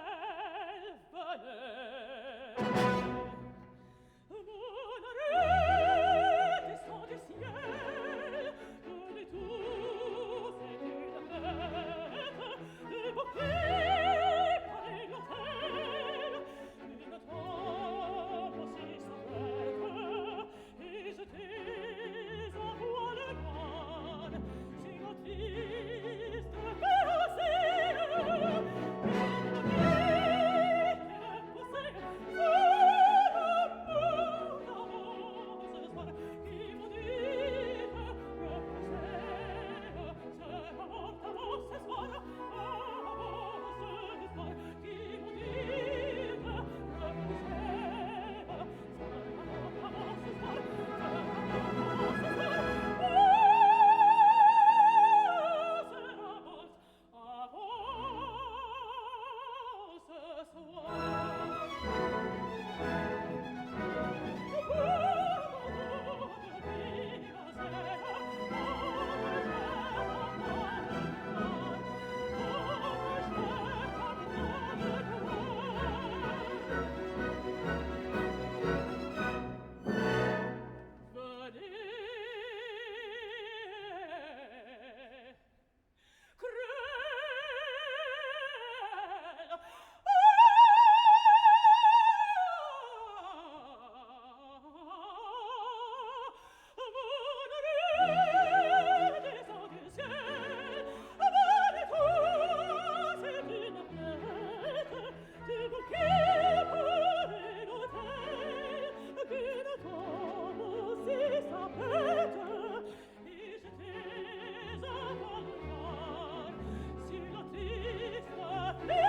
[SPEAKER 3] Venez, cruel, venez. Mon arrêt descend du ciel, de tous c'est une fête, de bouquets par l'hôtel, une tombe aussi s'arrête, et jetez en voile noire, si l'on triste passé,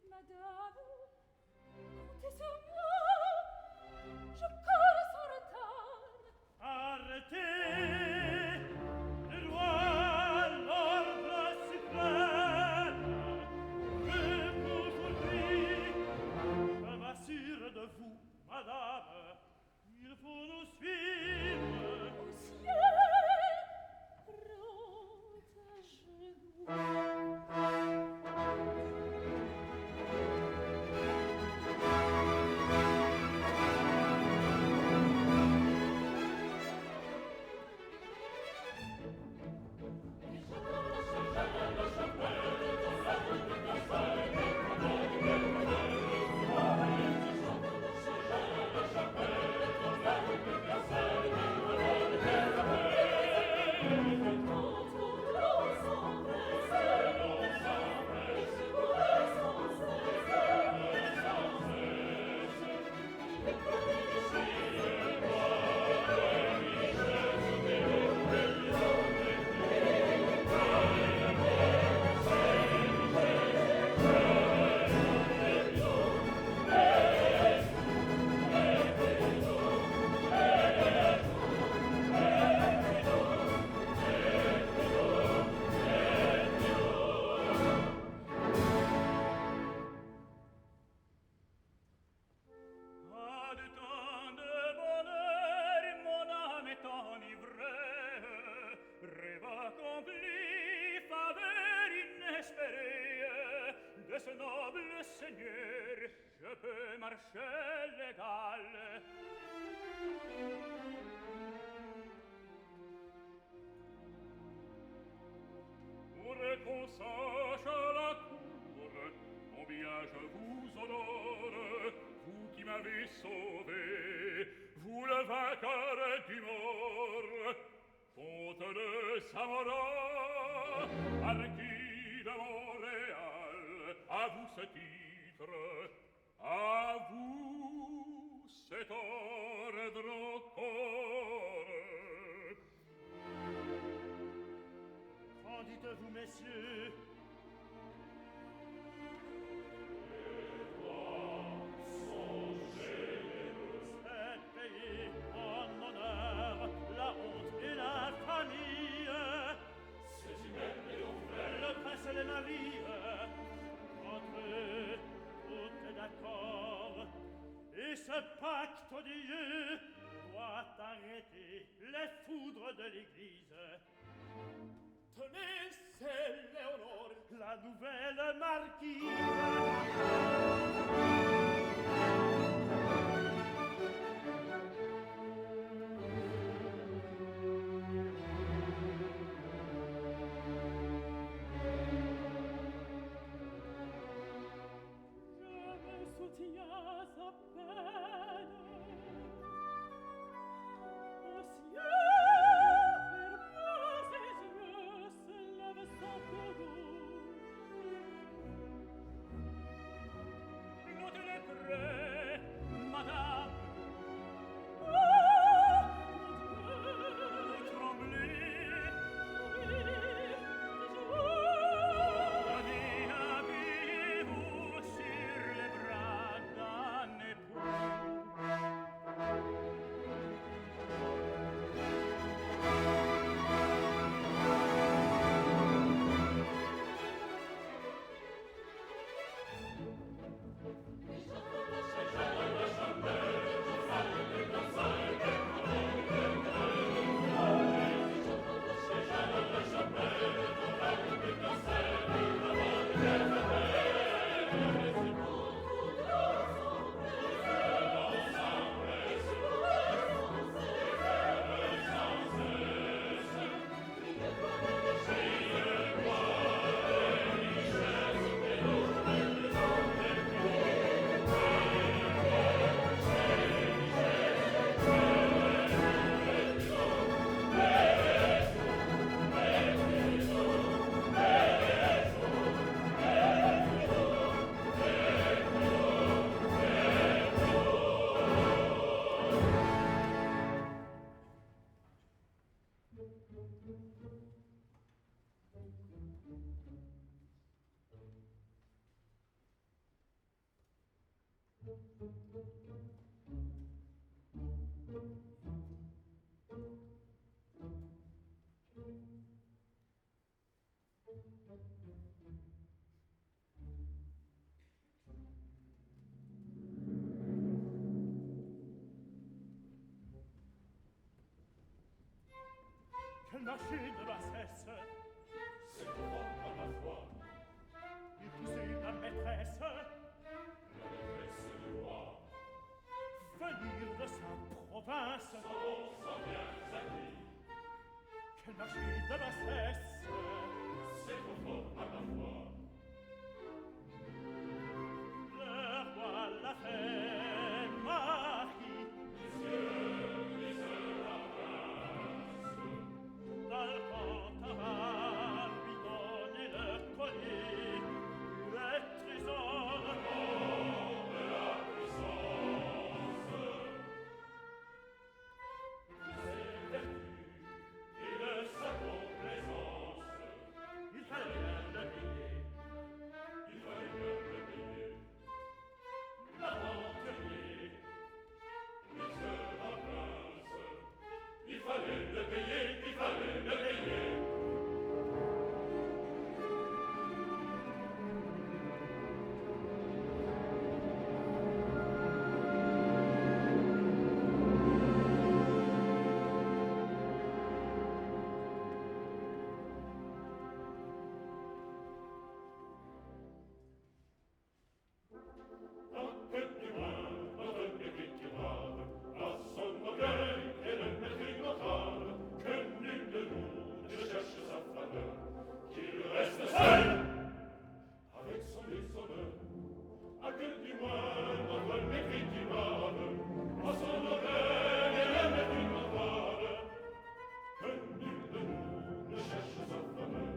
[SPEAKER 4] Madame,
[SPEAKER 2] de vous, madame. Il faut nous suivre.
[SPEAKER 3] Au ciel,
[SPEAKER 1] qu'on sache à la cour combien je vous honore, vous qui m'avez sauvé, vous le vainqueur du mort, comte de Samara, marquis de Montréal, à vous ce titre, à vous cet ordre encore.
[SPEAKER 2] Qu'en dites-vous, messieurs? C'est payé en honneur la honte et l'infamie. Le prince et les navires, entre eux, tout est d'accord. Et ce pacte odieux doit arrêter les foudres de l'Église.
[SPEAKER 3] Tenez, c'est Léonore,
[SPEAKER 2] La nouvelle marquise.
[SPEAKER 3] je me soutiens à peine. Au ciel, fermant ses yeux, se lève son courroux.
[SPEAKER 2] Notez-les près, madame. Vous tremblez. Habillez-vous sur les bras d'un époux. Quelle machine de bassesse!
[SPEAKER 1] C'est fort par ma foi.
[SPEAKER 2] Et qui c'est la maîtresse?
[SPEAKER 1] La maîtresse du roi.
[SPEAKER 2] Venir de sa province!
[SPEAKER 1] Sans bien acquis.
[SPEAKER 2] Quelle machine de bassesse!
[SPEAKER 1] C'est fort par ma foi.
[SPEAKER 2] Le roi l'a fait marquis. Dal cantaval lui donner le collier, le trésor
[SPEAKER 1] De la puissance. Ses vertus et de sa complaisance.
[SPEAKER 2] il fallait bien le payer.
[SPEAKER 1] Il fallait bien le payer. L'aventurier, misérable prince. Il fallait le payer, il fallait le payer. À son orgueil et le mépris total, que nul de nous ne cherche sa faveur, qu'il reste seul avec son déshonneur. À que du moins notre mépris qui parle, à son orgueil et le mépris total, que nul de nous ne cherche sa faveur,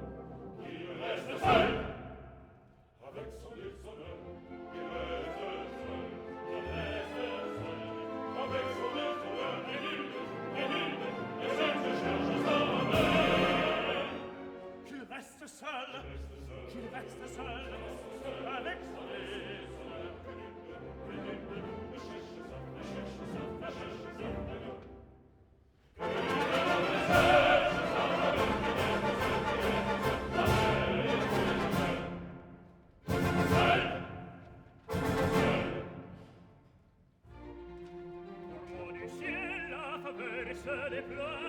[SPEAKER 1] qu'il reste seul avec son déshonneur. Il reste seul, il reste seul, avec son déshonneur. Et nul ne cherche sa faveur.
[SPEAKER 2] Qu'il reste seul, qu'il reste seul, avec son déshonneur.
[SPEAKER 1] Et nul ne cherche sa faveur.
[SPEAKER 2] Au du ciel, la faveur se déploie.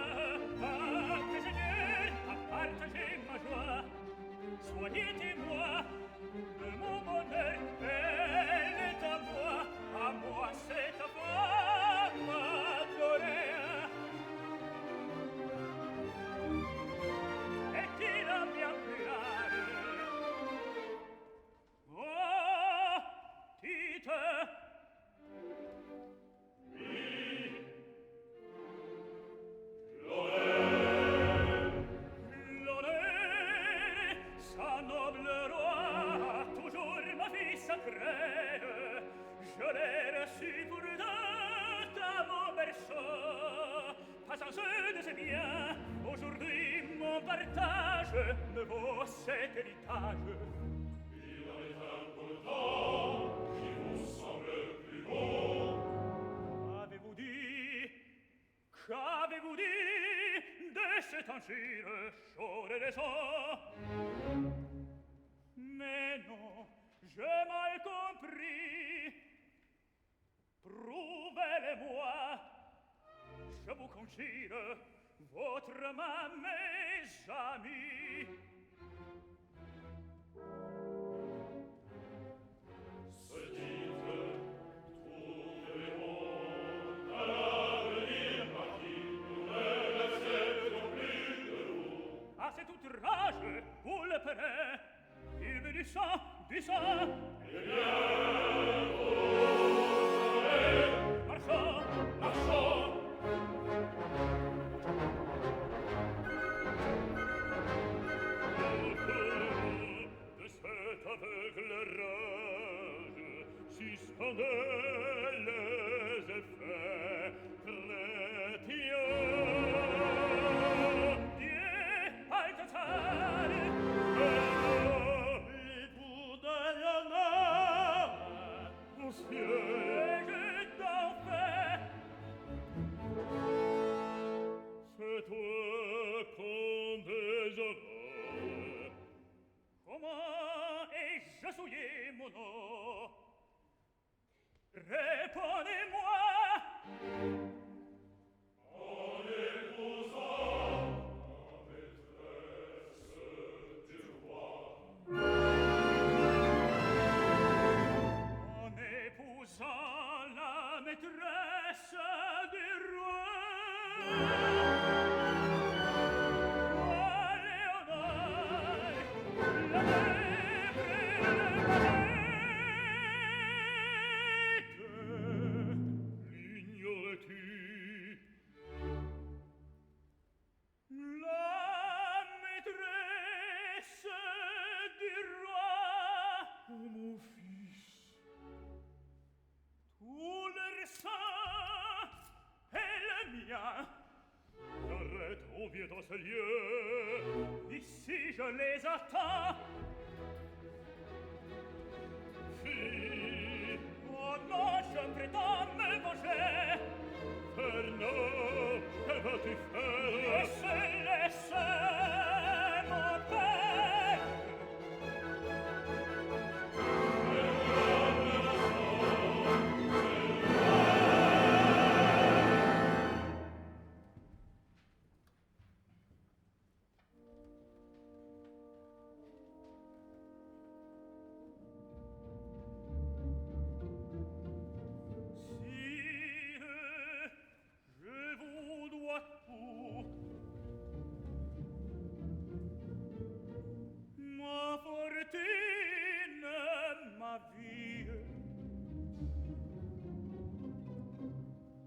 [SPEAKER 2] Ah, prisonnier, à partager ma joie. Soyez témoin de mon bonheur, elle est à moi c'est ta femme adorée. Est-il un bien plus rare? Oh, dites! L'honneur, sa noble roi, toujours ma fille sacrée, je l'ai reçu pour dot à mon berceau. Passant ceux de ses biens, aujourd'hui mon partage me vaut cet héritage.
[SPEAKER 1] Il en est un pourtant qui vous semble plus beau.
[SPEAKER 2] Qu'avez-vous dit de cet injure chaud et raison? Mais non, j'ai mal compris. Prouvez-le-moi. Je vous conjure, votre main, mes amis.
[SPEAKER 1] Ce titre, trouvez-vous à l'avenir par qui nous ne l'acceptons plus de nous.
[SPEAKER 2] À cet outrage, vous le paierez. Il veut du sang, du sang.
[SPEAKER 1] Eh bien,
[SPEAKER 2] Marchons,
[SPEAKER 1] marchons.
[SPEAKER 2] de cet aveugle rage suspendait les effets chrétiens. Dieu, Balthazar, l'époux de Léonard, mon ciel, que t'en fais? C'est toi qu'on déshonore. Comment ai-je souillé mon nom? maîtresse du roi.
[SPEAKER 1] L'ignorais-tu?
[SPEAKER 2] La maîtresse du roi.
[SPEAKER 1] Oh, mon fils!
[SPEAKER 2] Tout leur sang est le mien.
[SPEAKER 1] J'arrête, on vient dans ce lieu.
[SPEAKER 2] Ici je les attends.
[SPEAKER 1] Fille!
[SPEAKER 2] Oh non, je prétends me venger.
[SPEAKER 1] Fernand, que vas-tu faire?
[SPEAKER 2] Laisse mon père. Sire, je vous dois tout. Ma fortune, ma vie,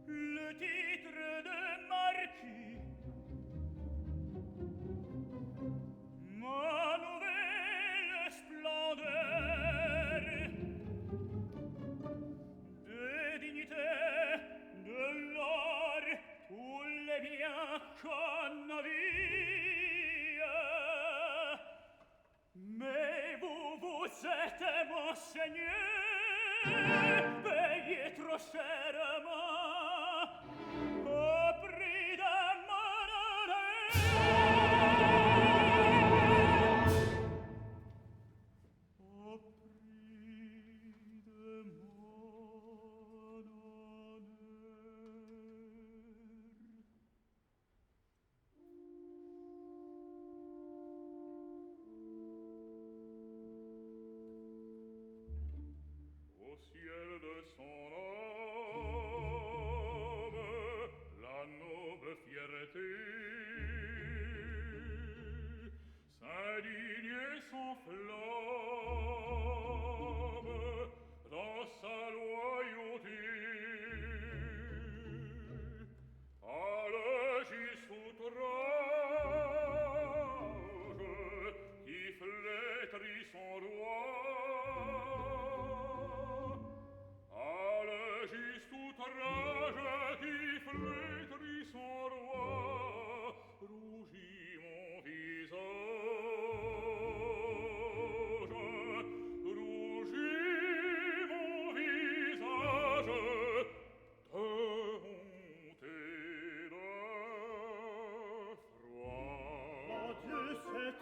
[SPEAKER 2] le titre de marquis, ma nouvelle splendeur, de dignité, de l'or, tous les biens qu'on a vus. Mais vous êtes mon seigneur, payé trop chèrement au prix de mon honneur. Au prix de mon honneur.
[SPEAKER 1] Au ciel de son âme, la noble fierté s'indigne et s'enflamme dans sa loyauté. À juste outrage qui flétrit son roi, à le juste outrage qui flétrit son roi, rougit mon visage, rougit mon visage de honte et de froid.
[SPEAKER 2] Adieu cet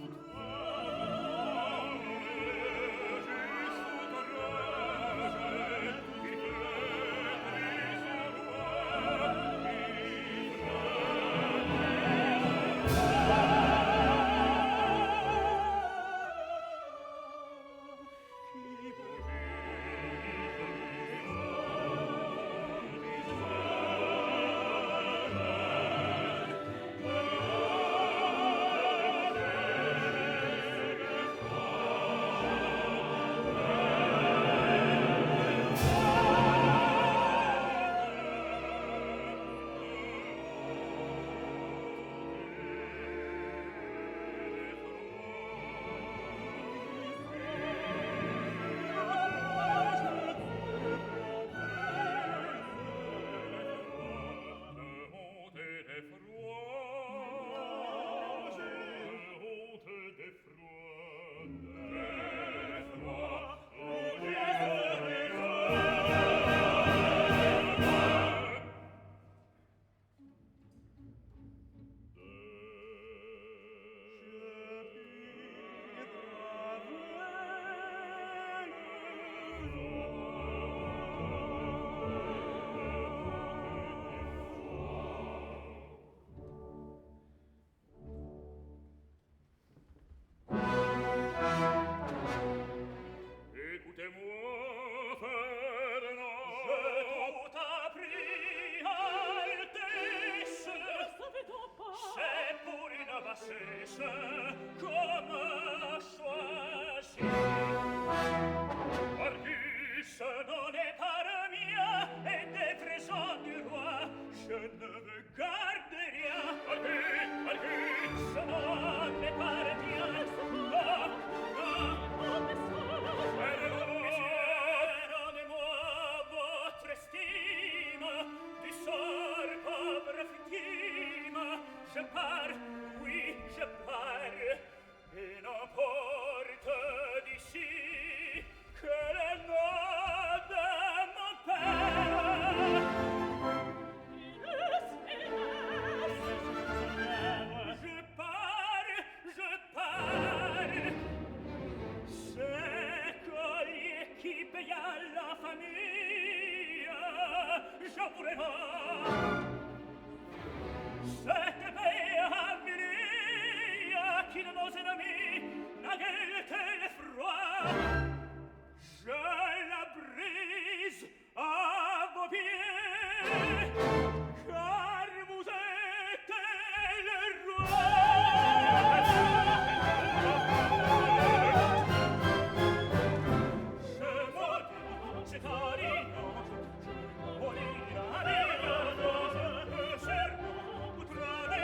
[SPEAKER 2] outrage, comment choisir?
[SPEAKER 1] Marquis,
[SPEAKER 2] Ce non est par mien et des présents du roi, je ne me garde rien.
[SPEAKER 1] Marquis,
[SPEAKER 2] Ce non est par mien, non, non. Rendez-moi votre estime, du sort pauvre victime. Je pars, oui, je pars, et n'emporte d'ici que le nom de mon père. Je pars, c'est collier qui paya la famille, j'avouerai. Cette béabilie qui de nos ennemis n'a guetté l'effroi, je la brise à vos pieds, car vous êtes le roi. Je maudis, c'est Arino, morir à Arino, sermo, outrare,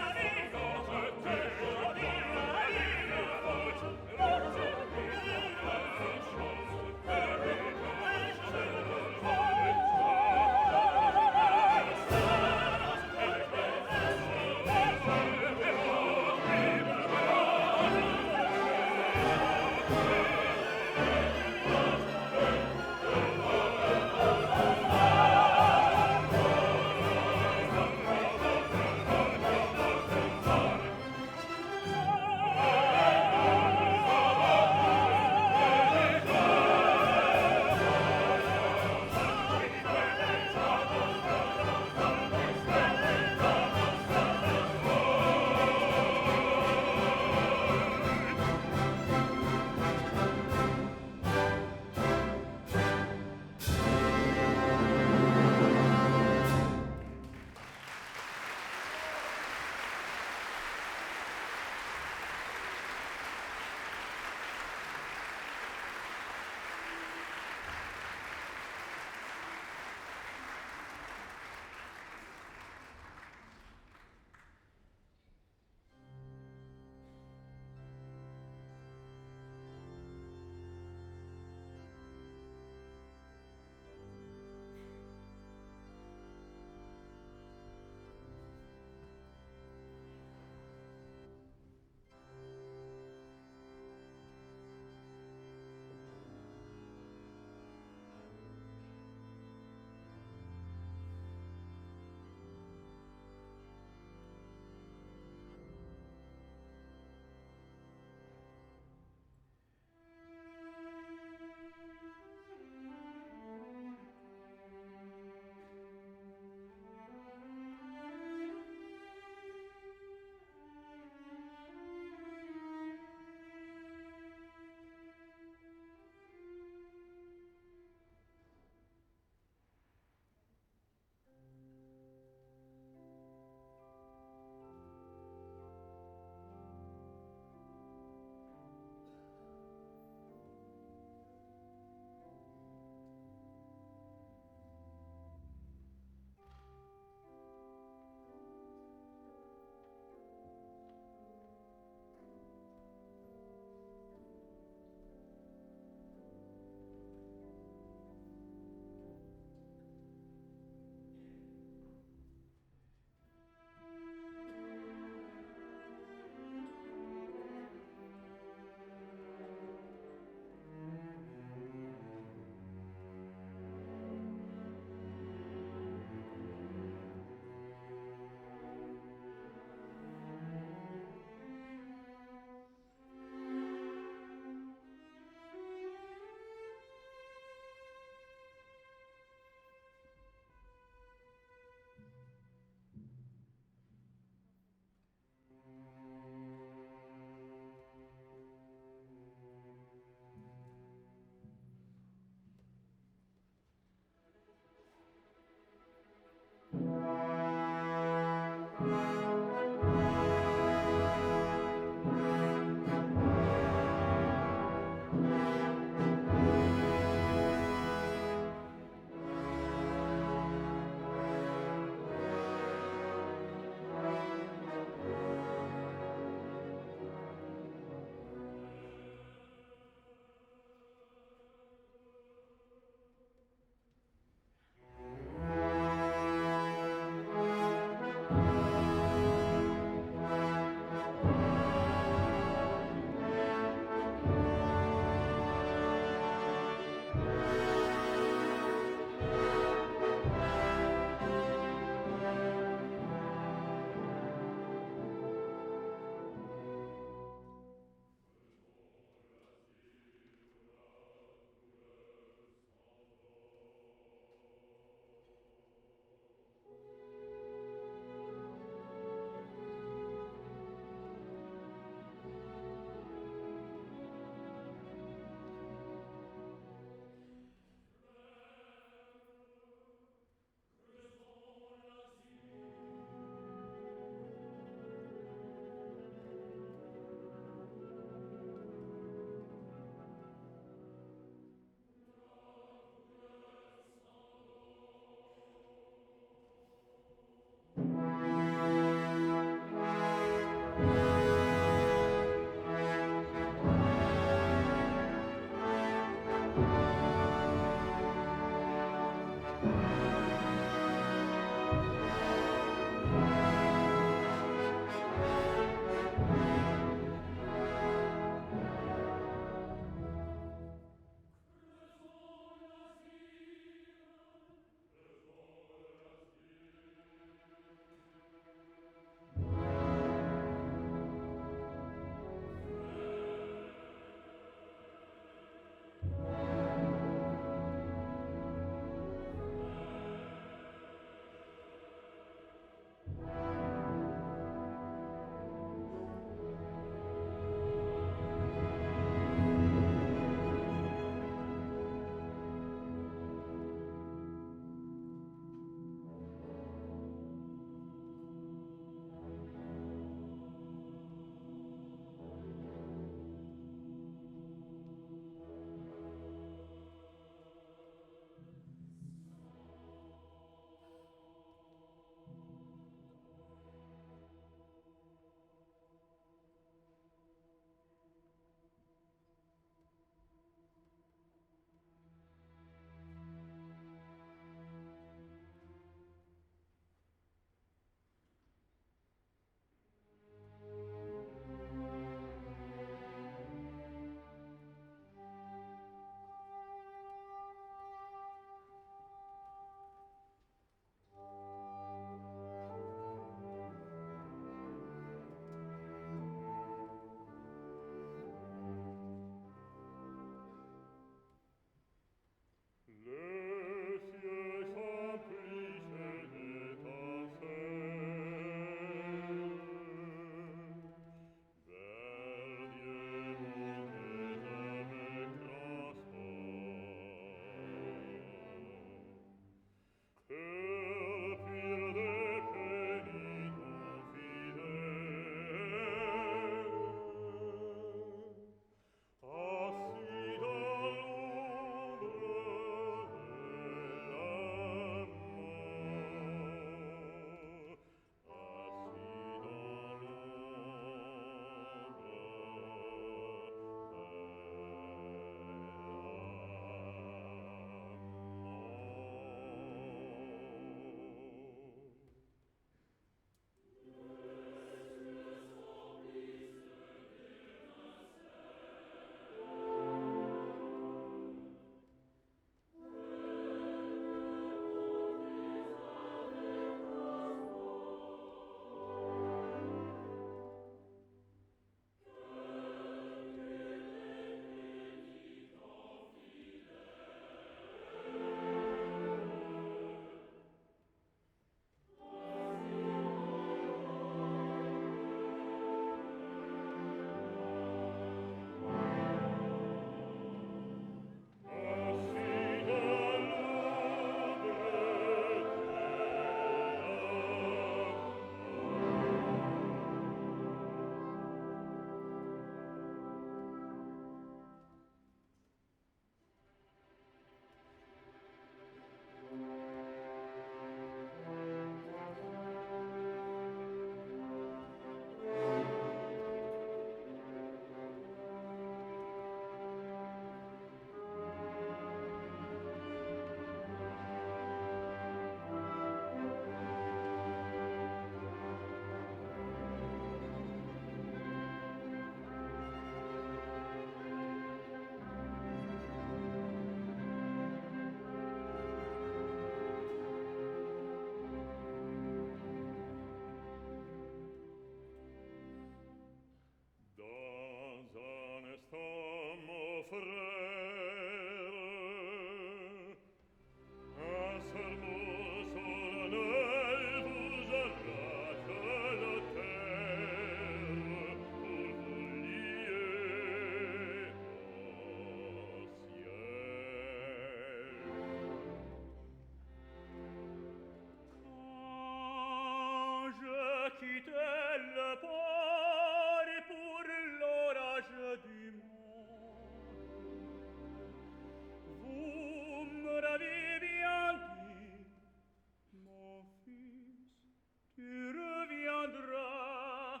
[SPEAKER 2] Tu reviendras,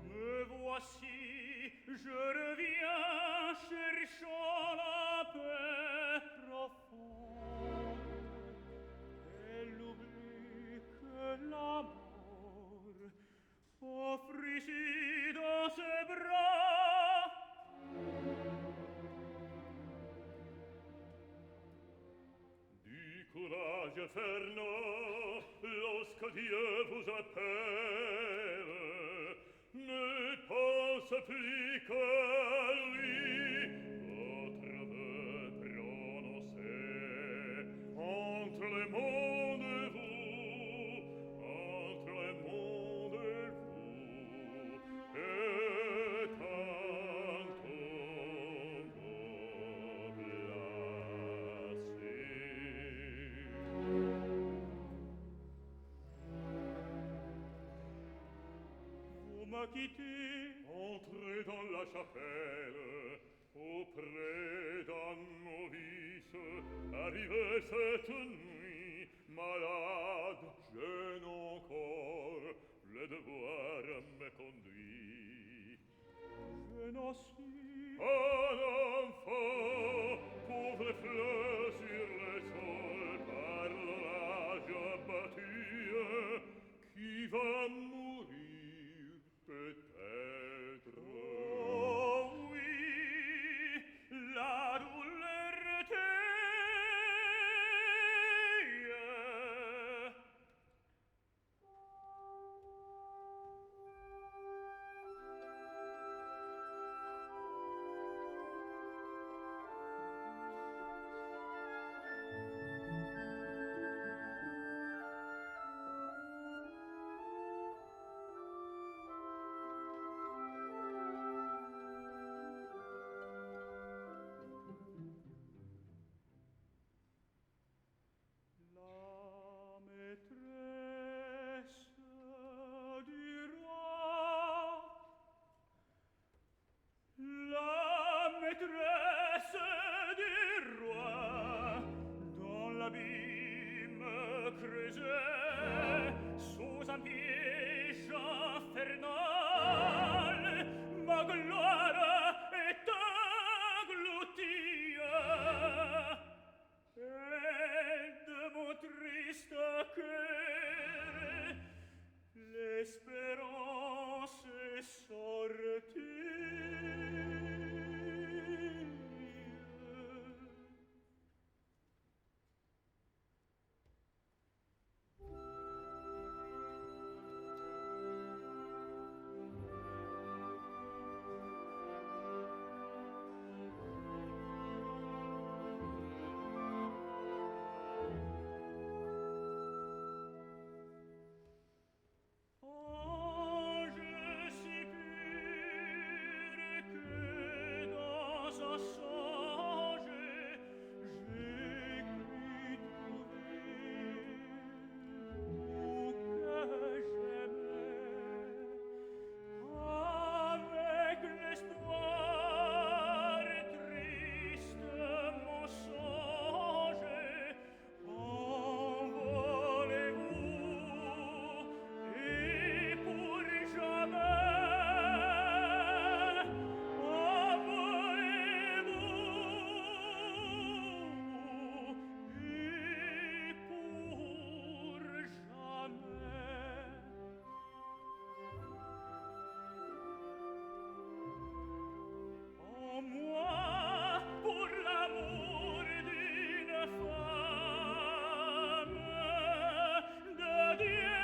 [SPEAKER 2] me voici, je reviens cherchant la paix profonde et l'oubli que la mort offre ici dans ses bras.
[SPEAKER 1] Du courage, Fernand, lorsque Dieu vous appelle, ne pense plus qu'à lui, votre vœu prononcé entre le monde et vous, entre le monde et vous, et tantôt mot glacé.
[SPEAKER 2] Vous me quittez,
[SPEAKER 1] Entrez dans la chapelle, auprès d'un novice, arrivé cette nuit, malade, jeune encore, le devoir me conduit.
[SPEAKER 2] je n'en suis
[SPEAKER 1] Un enfant, pauvre fleur sur le sol, par l'orage abattu, qui va mourir peut-être.
[SPEAKER 2] oh oui, la douleur était la maîtresse du roi, la maîtresse du roi, dans l'abîme creusé, sous un piège infernal, ma gloire est engloutie. Et de mon triste cœur l'espérance est sortie. Ange si pur que dans un songe j'ai cru trouver tout que j'aimais, avec l'espoir triste mon songe, envolez-vous et pour jamais, envolez-vous et pour jamais. En moi, pour l'amour d'une femme, de Dieu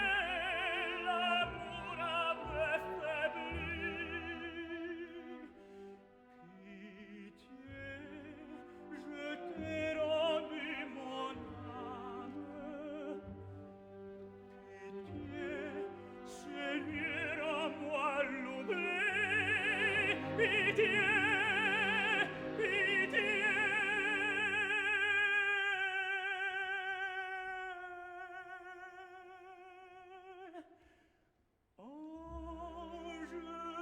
[SPEAKER 2] l'amour avait faibli. Pitié, je t'ai rendu mon âme. Pitié, Seigneur, en moi l'oubli. Pitié, pitié. Ange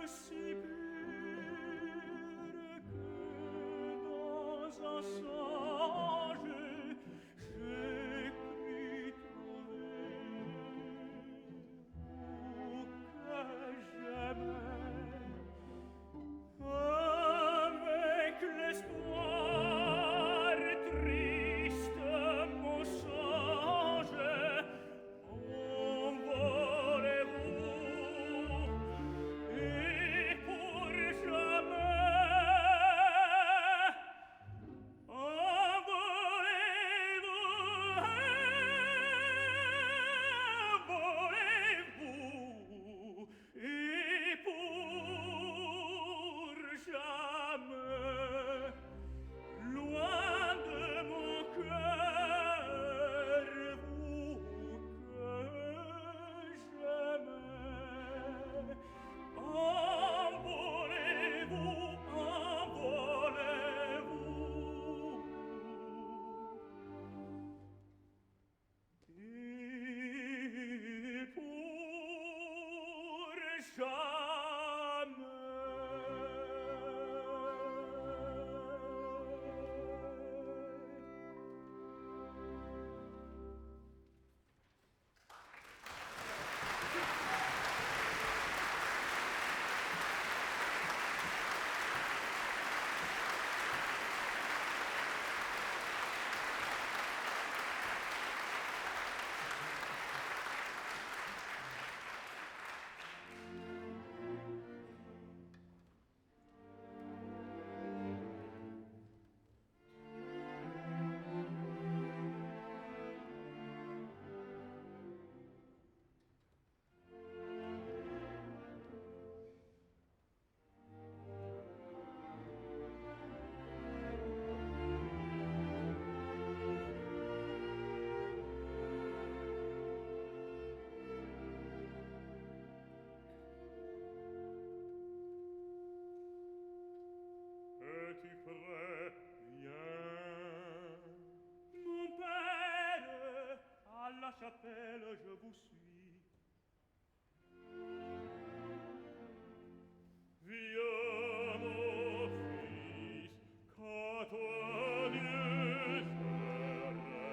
[SPEAKER 2] si pur que dans un songe j'ai cru trouver
[SPEAKER 1] Es-tu prêt? Viens.
[SPEAKER 2] Mon père, à la chapelle je vous suis.
[SPEAKER 1] Viens, mon fils, qu'à toi Dieu se révèle.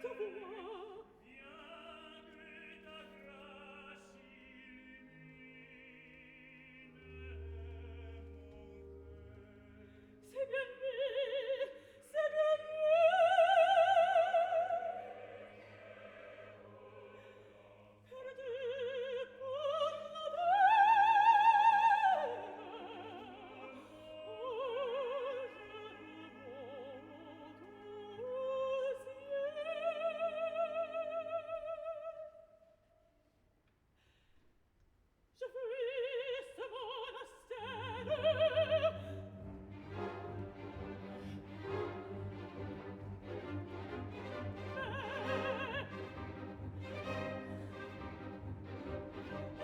[SPEAKER 3] ta voix.
[SPEAKER 2] Viens que ta grâce illumine mon cœur.
[SPEAKER 3] C'est bien lui, c'est bien lui. Perdu pour la terre. Oh, je Je fuis ce monastère.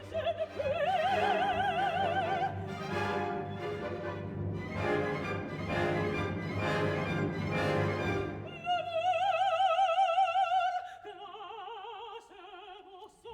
[SPEAKER 3] Je ne glace mon sang.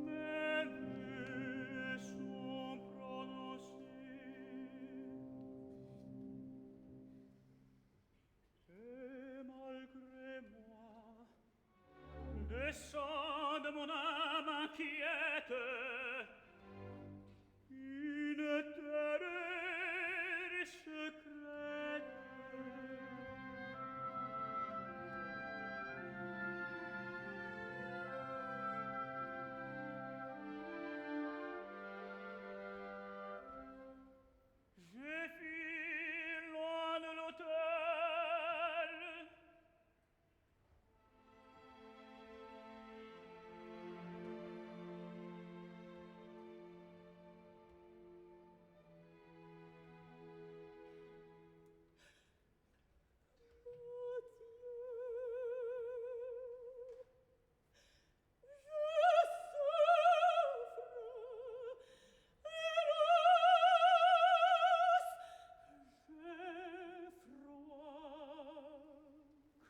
[SPEAKER 2] Mes vœux sont prononcés, et malgré moi, descend de mon âme inquiète une terreur secrète. Je fus loin de l'autel.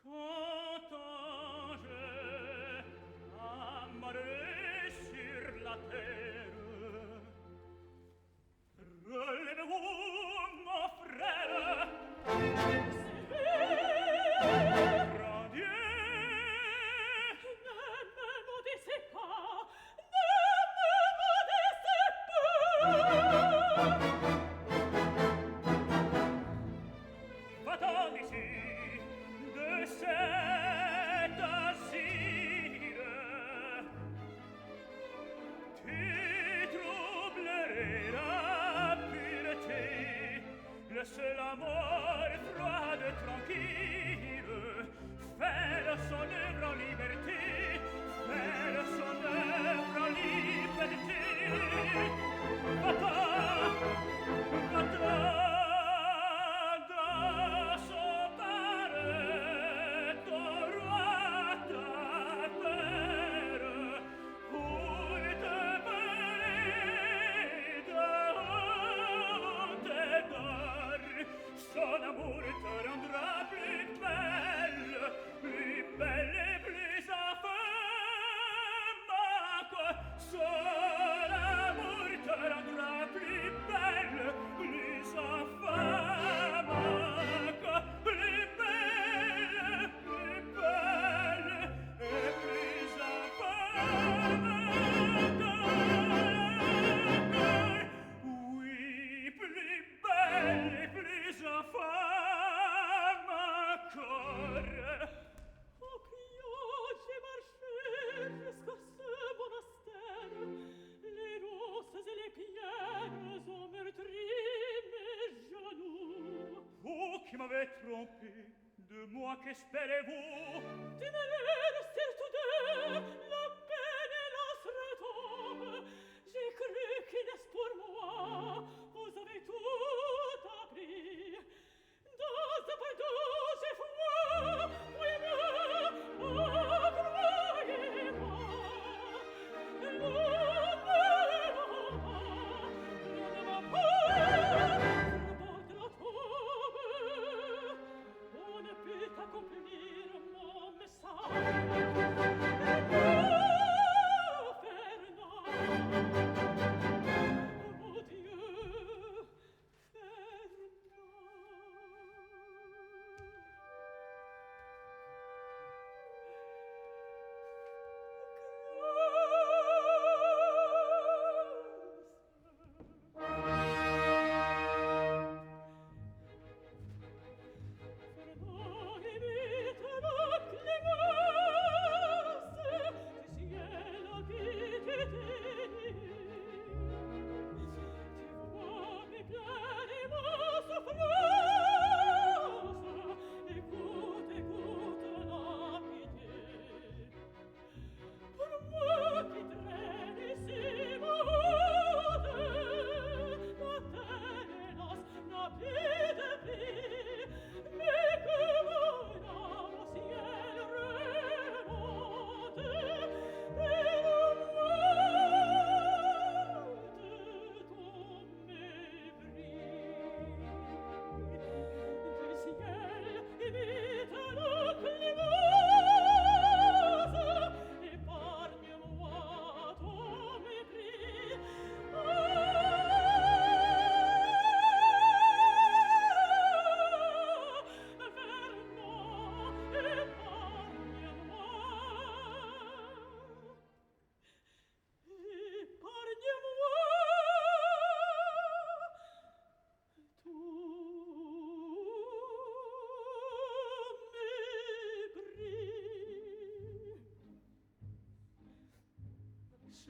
[SPEAKER 2] Quand ange amarré sur la terre, relevez-vous, mon frère, radiez.
[SPEAKER 3] Ne me maudissez pas, ne me maudissez pas.
[SPEAKER 2] Va-t'en d'ici, de cet asile. Tu troublerais la pureté, laisse la mort froide et tranquille, faire son œuvre en liberté, faire son œuvre en liberté. Va-t'en, va-t'en. Son amour te rendra plus belle et plus infâme. Son amour te rendra plus belle, plus infâme. Plus belle et plus infâme. Oui, plus belle et plus infâme encore.
[SPEAKER 3] En criant, j'ai marché jusqu'à ce monastère. Les roses et les pierres ont meurtri mes genoux.
[SPEAKER 2] Vous qui m'avez trompé, de moi qu'espérez-vous?
[SPEAKER 3] Ténérez tous deux, la peine et l'os retombe. J'ai cru qu'Inès pour moi, vous avez tout appris. Dans un pardon, j'ai foi, oui, mais, oh, croyez-moi.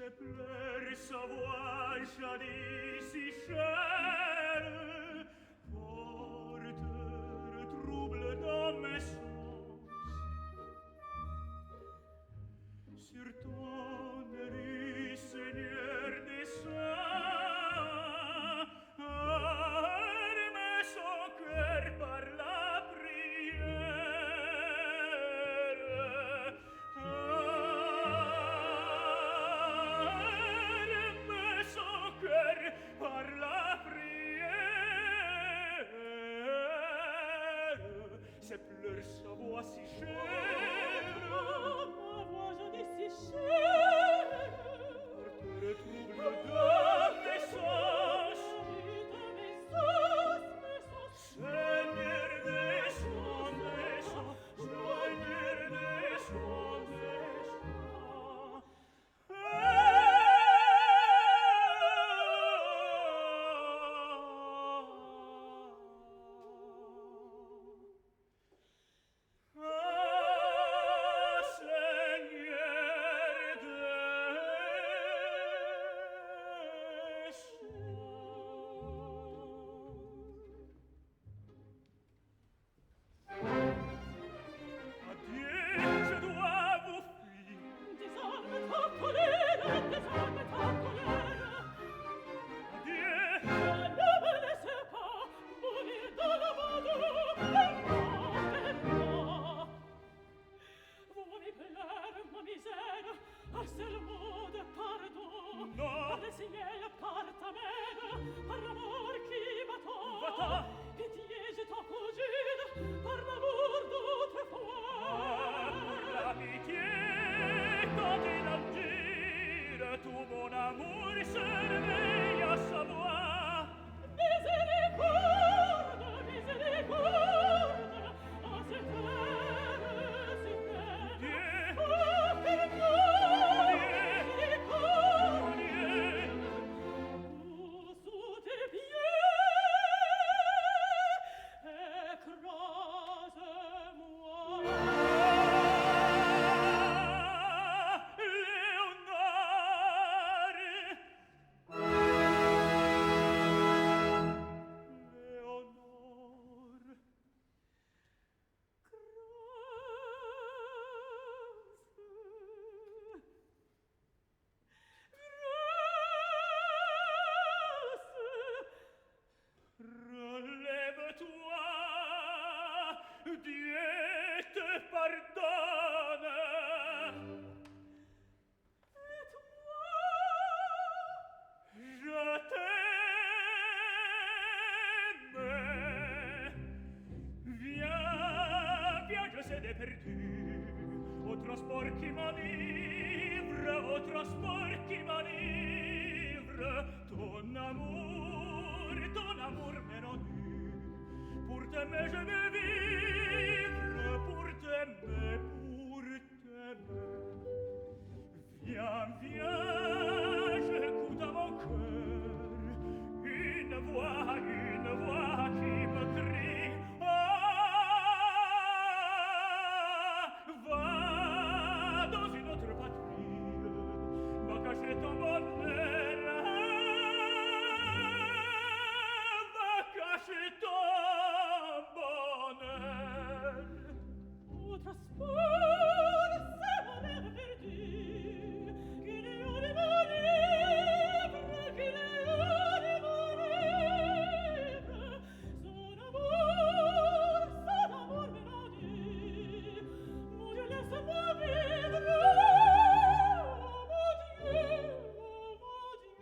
[SPEAKER 2] Ces pleurs savoir jadis si chères portent trouble dans mes sens. Sur ton rue, Seigneur des saints, arme son cœur par la prière. Arme son cœur par la prière. Ces pleurs sa voix si chère,
[SPEAKER 3] Ma voix jadis si chère,
[SPEAKER 2] le trouble dans mes sens. Seigneur des sons, Seigneur des sons, la pitié quand il agire, tout mon amour s'éveille à sa voix.
[SPEAKER 3] Miséricorde, miséricorde, à cette heure si belle. Oh, que miséricorde, sous tes pieds, écrase-moi.
[SPEAKER 2] Relève-toi, Dieu te pardonne.
[SPEAKER 3] Et toi,
[SPEAKER 2] Je t'aime. Viens, viens, je sais des perdus. Au transport qui m'enivre, au transport qui m'enivre. Ton amour m'est rendu. Pour t'aimer, je vais vivre. Pour t'aimer, pour t'aimer. Viens, viens, j'écoute à mon cœur une voix qui me crie. Ah, va dans une autre patrie, va cacher ton bonheur, va cacher ton bonheur.
[SPEAKER 3] au transport, c'est mon air perdu, qu'il est hors de mon livre, qu'il est hors de mon livre. Son amour me l'a dit. Mon Dieu, laisse-moi vivre. Oh, mon Dieu, oh, mon Dieu.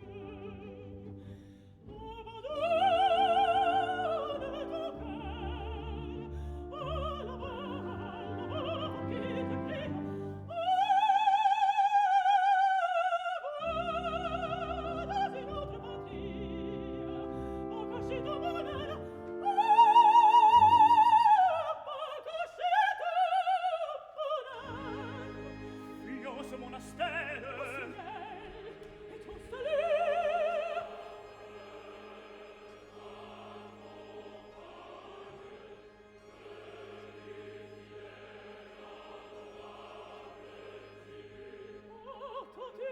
[SPEAKER 3] Abandonne ton cœur à la voix qui te crie. Va dans une autre patrie, va cacher ton bonheur. Va cacher ton bonheur.
[SPEAKER 2] Fuyons ce monastère.
[SPEAKER 3] Au ciel et ton salut. Oh, toi tu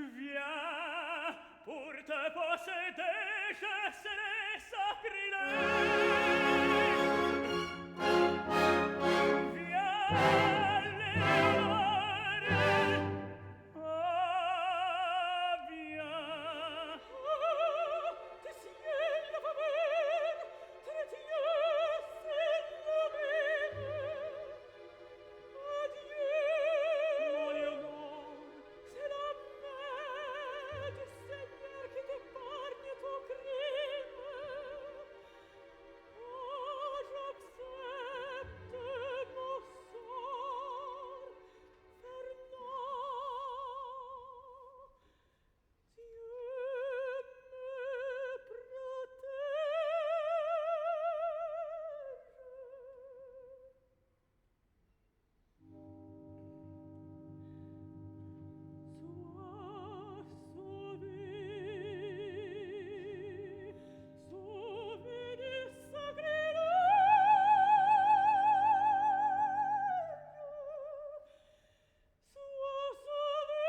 [SPEAKER 2] viens, pour te posséder, je serai sacrilège. Viens, Léonore, viens.
[SPEAKER 3] Du ciel la faveur, très Dieu, c'est l'homme. Adieu,
[SPEAKER 2] Mon Léonore,
[SPEAKER 3] c'est la main du Seigneur qui t'épargne ton crime. Oh, j'accepte mon sort, Fernand. Dieu me protège. Sois sauvé du sacrilège. Sois sauvé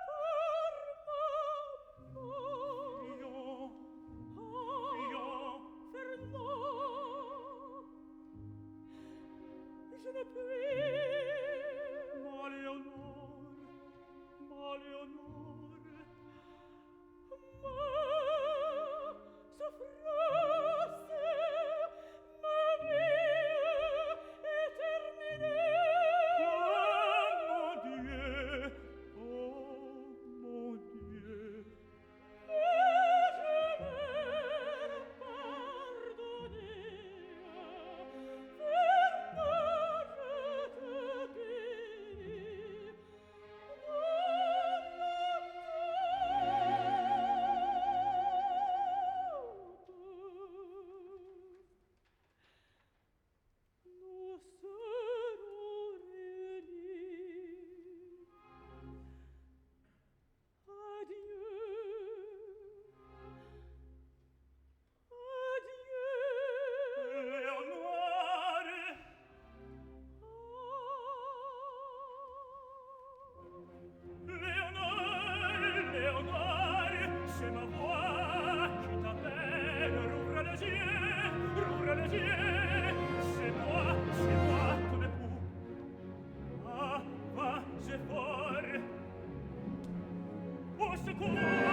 [SPEAKER 3] par ma mort.
[SPEAKER 2] Léon,
[SPEAKER 3] Ah, Fernand, je ne puis.
[SPEAKER 2] ma Léonore, ma Léonore.
[SPEAKER 3] Ma souffrance, ma vie est terminée.
[SPEAKER 2] Oh mon Dieu, oh mon Dieu.
[SPEAKER 3] Mais je m'ai pardonné. Fernand, je te bénis. Nous serons réunis. Adieu. Adieu.
[SPEAKER 2] Léonore, Léonore, Léonore, c'est ma voix qui t'appelle. Rouvre les yeux, rouvre les yeux. C'est moi, ton époux. Ah, va, j'ai fort. Au secours!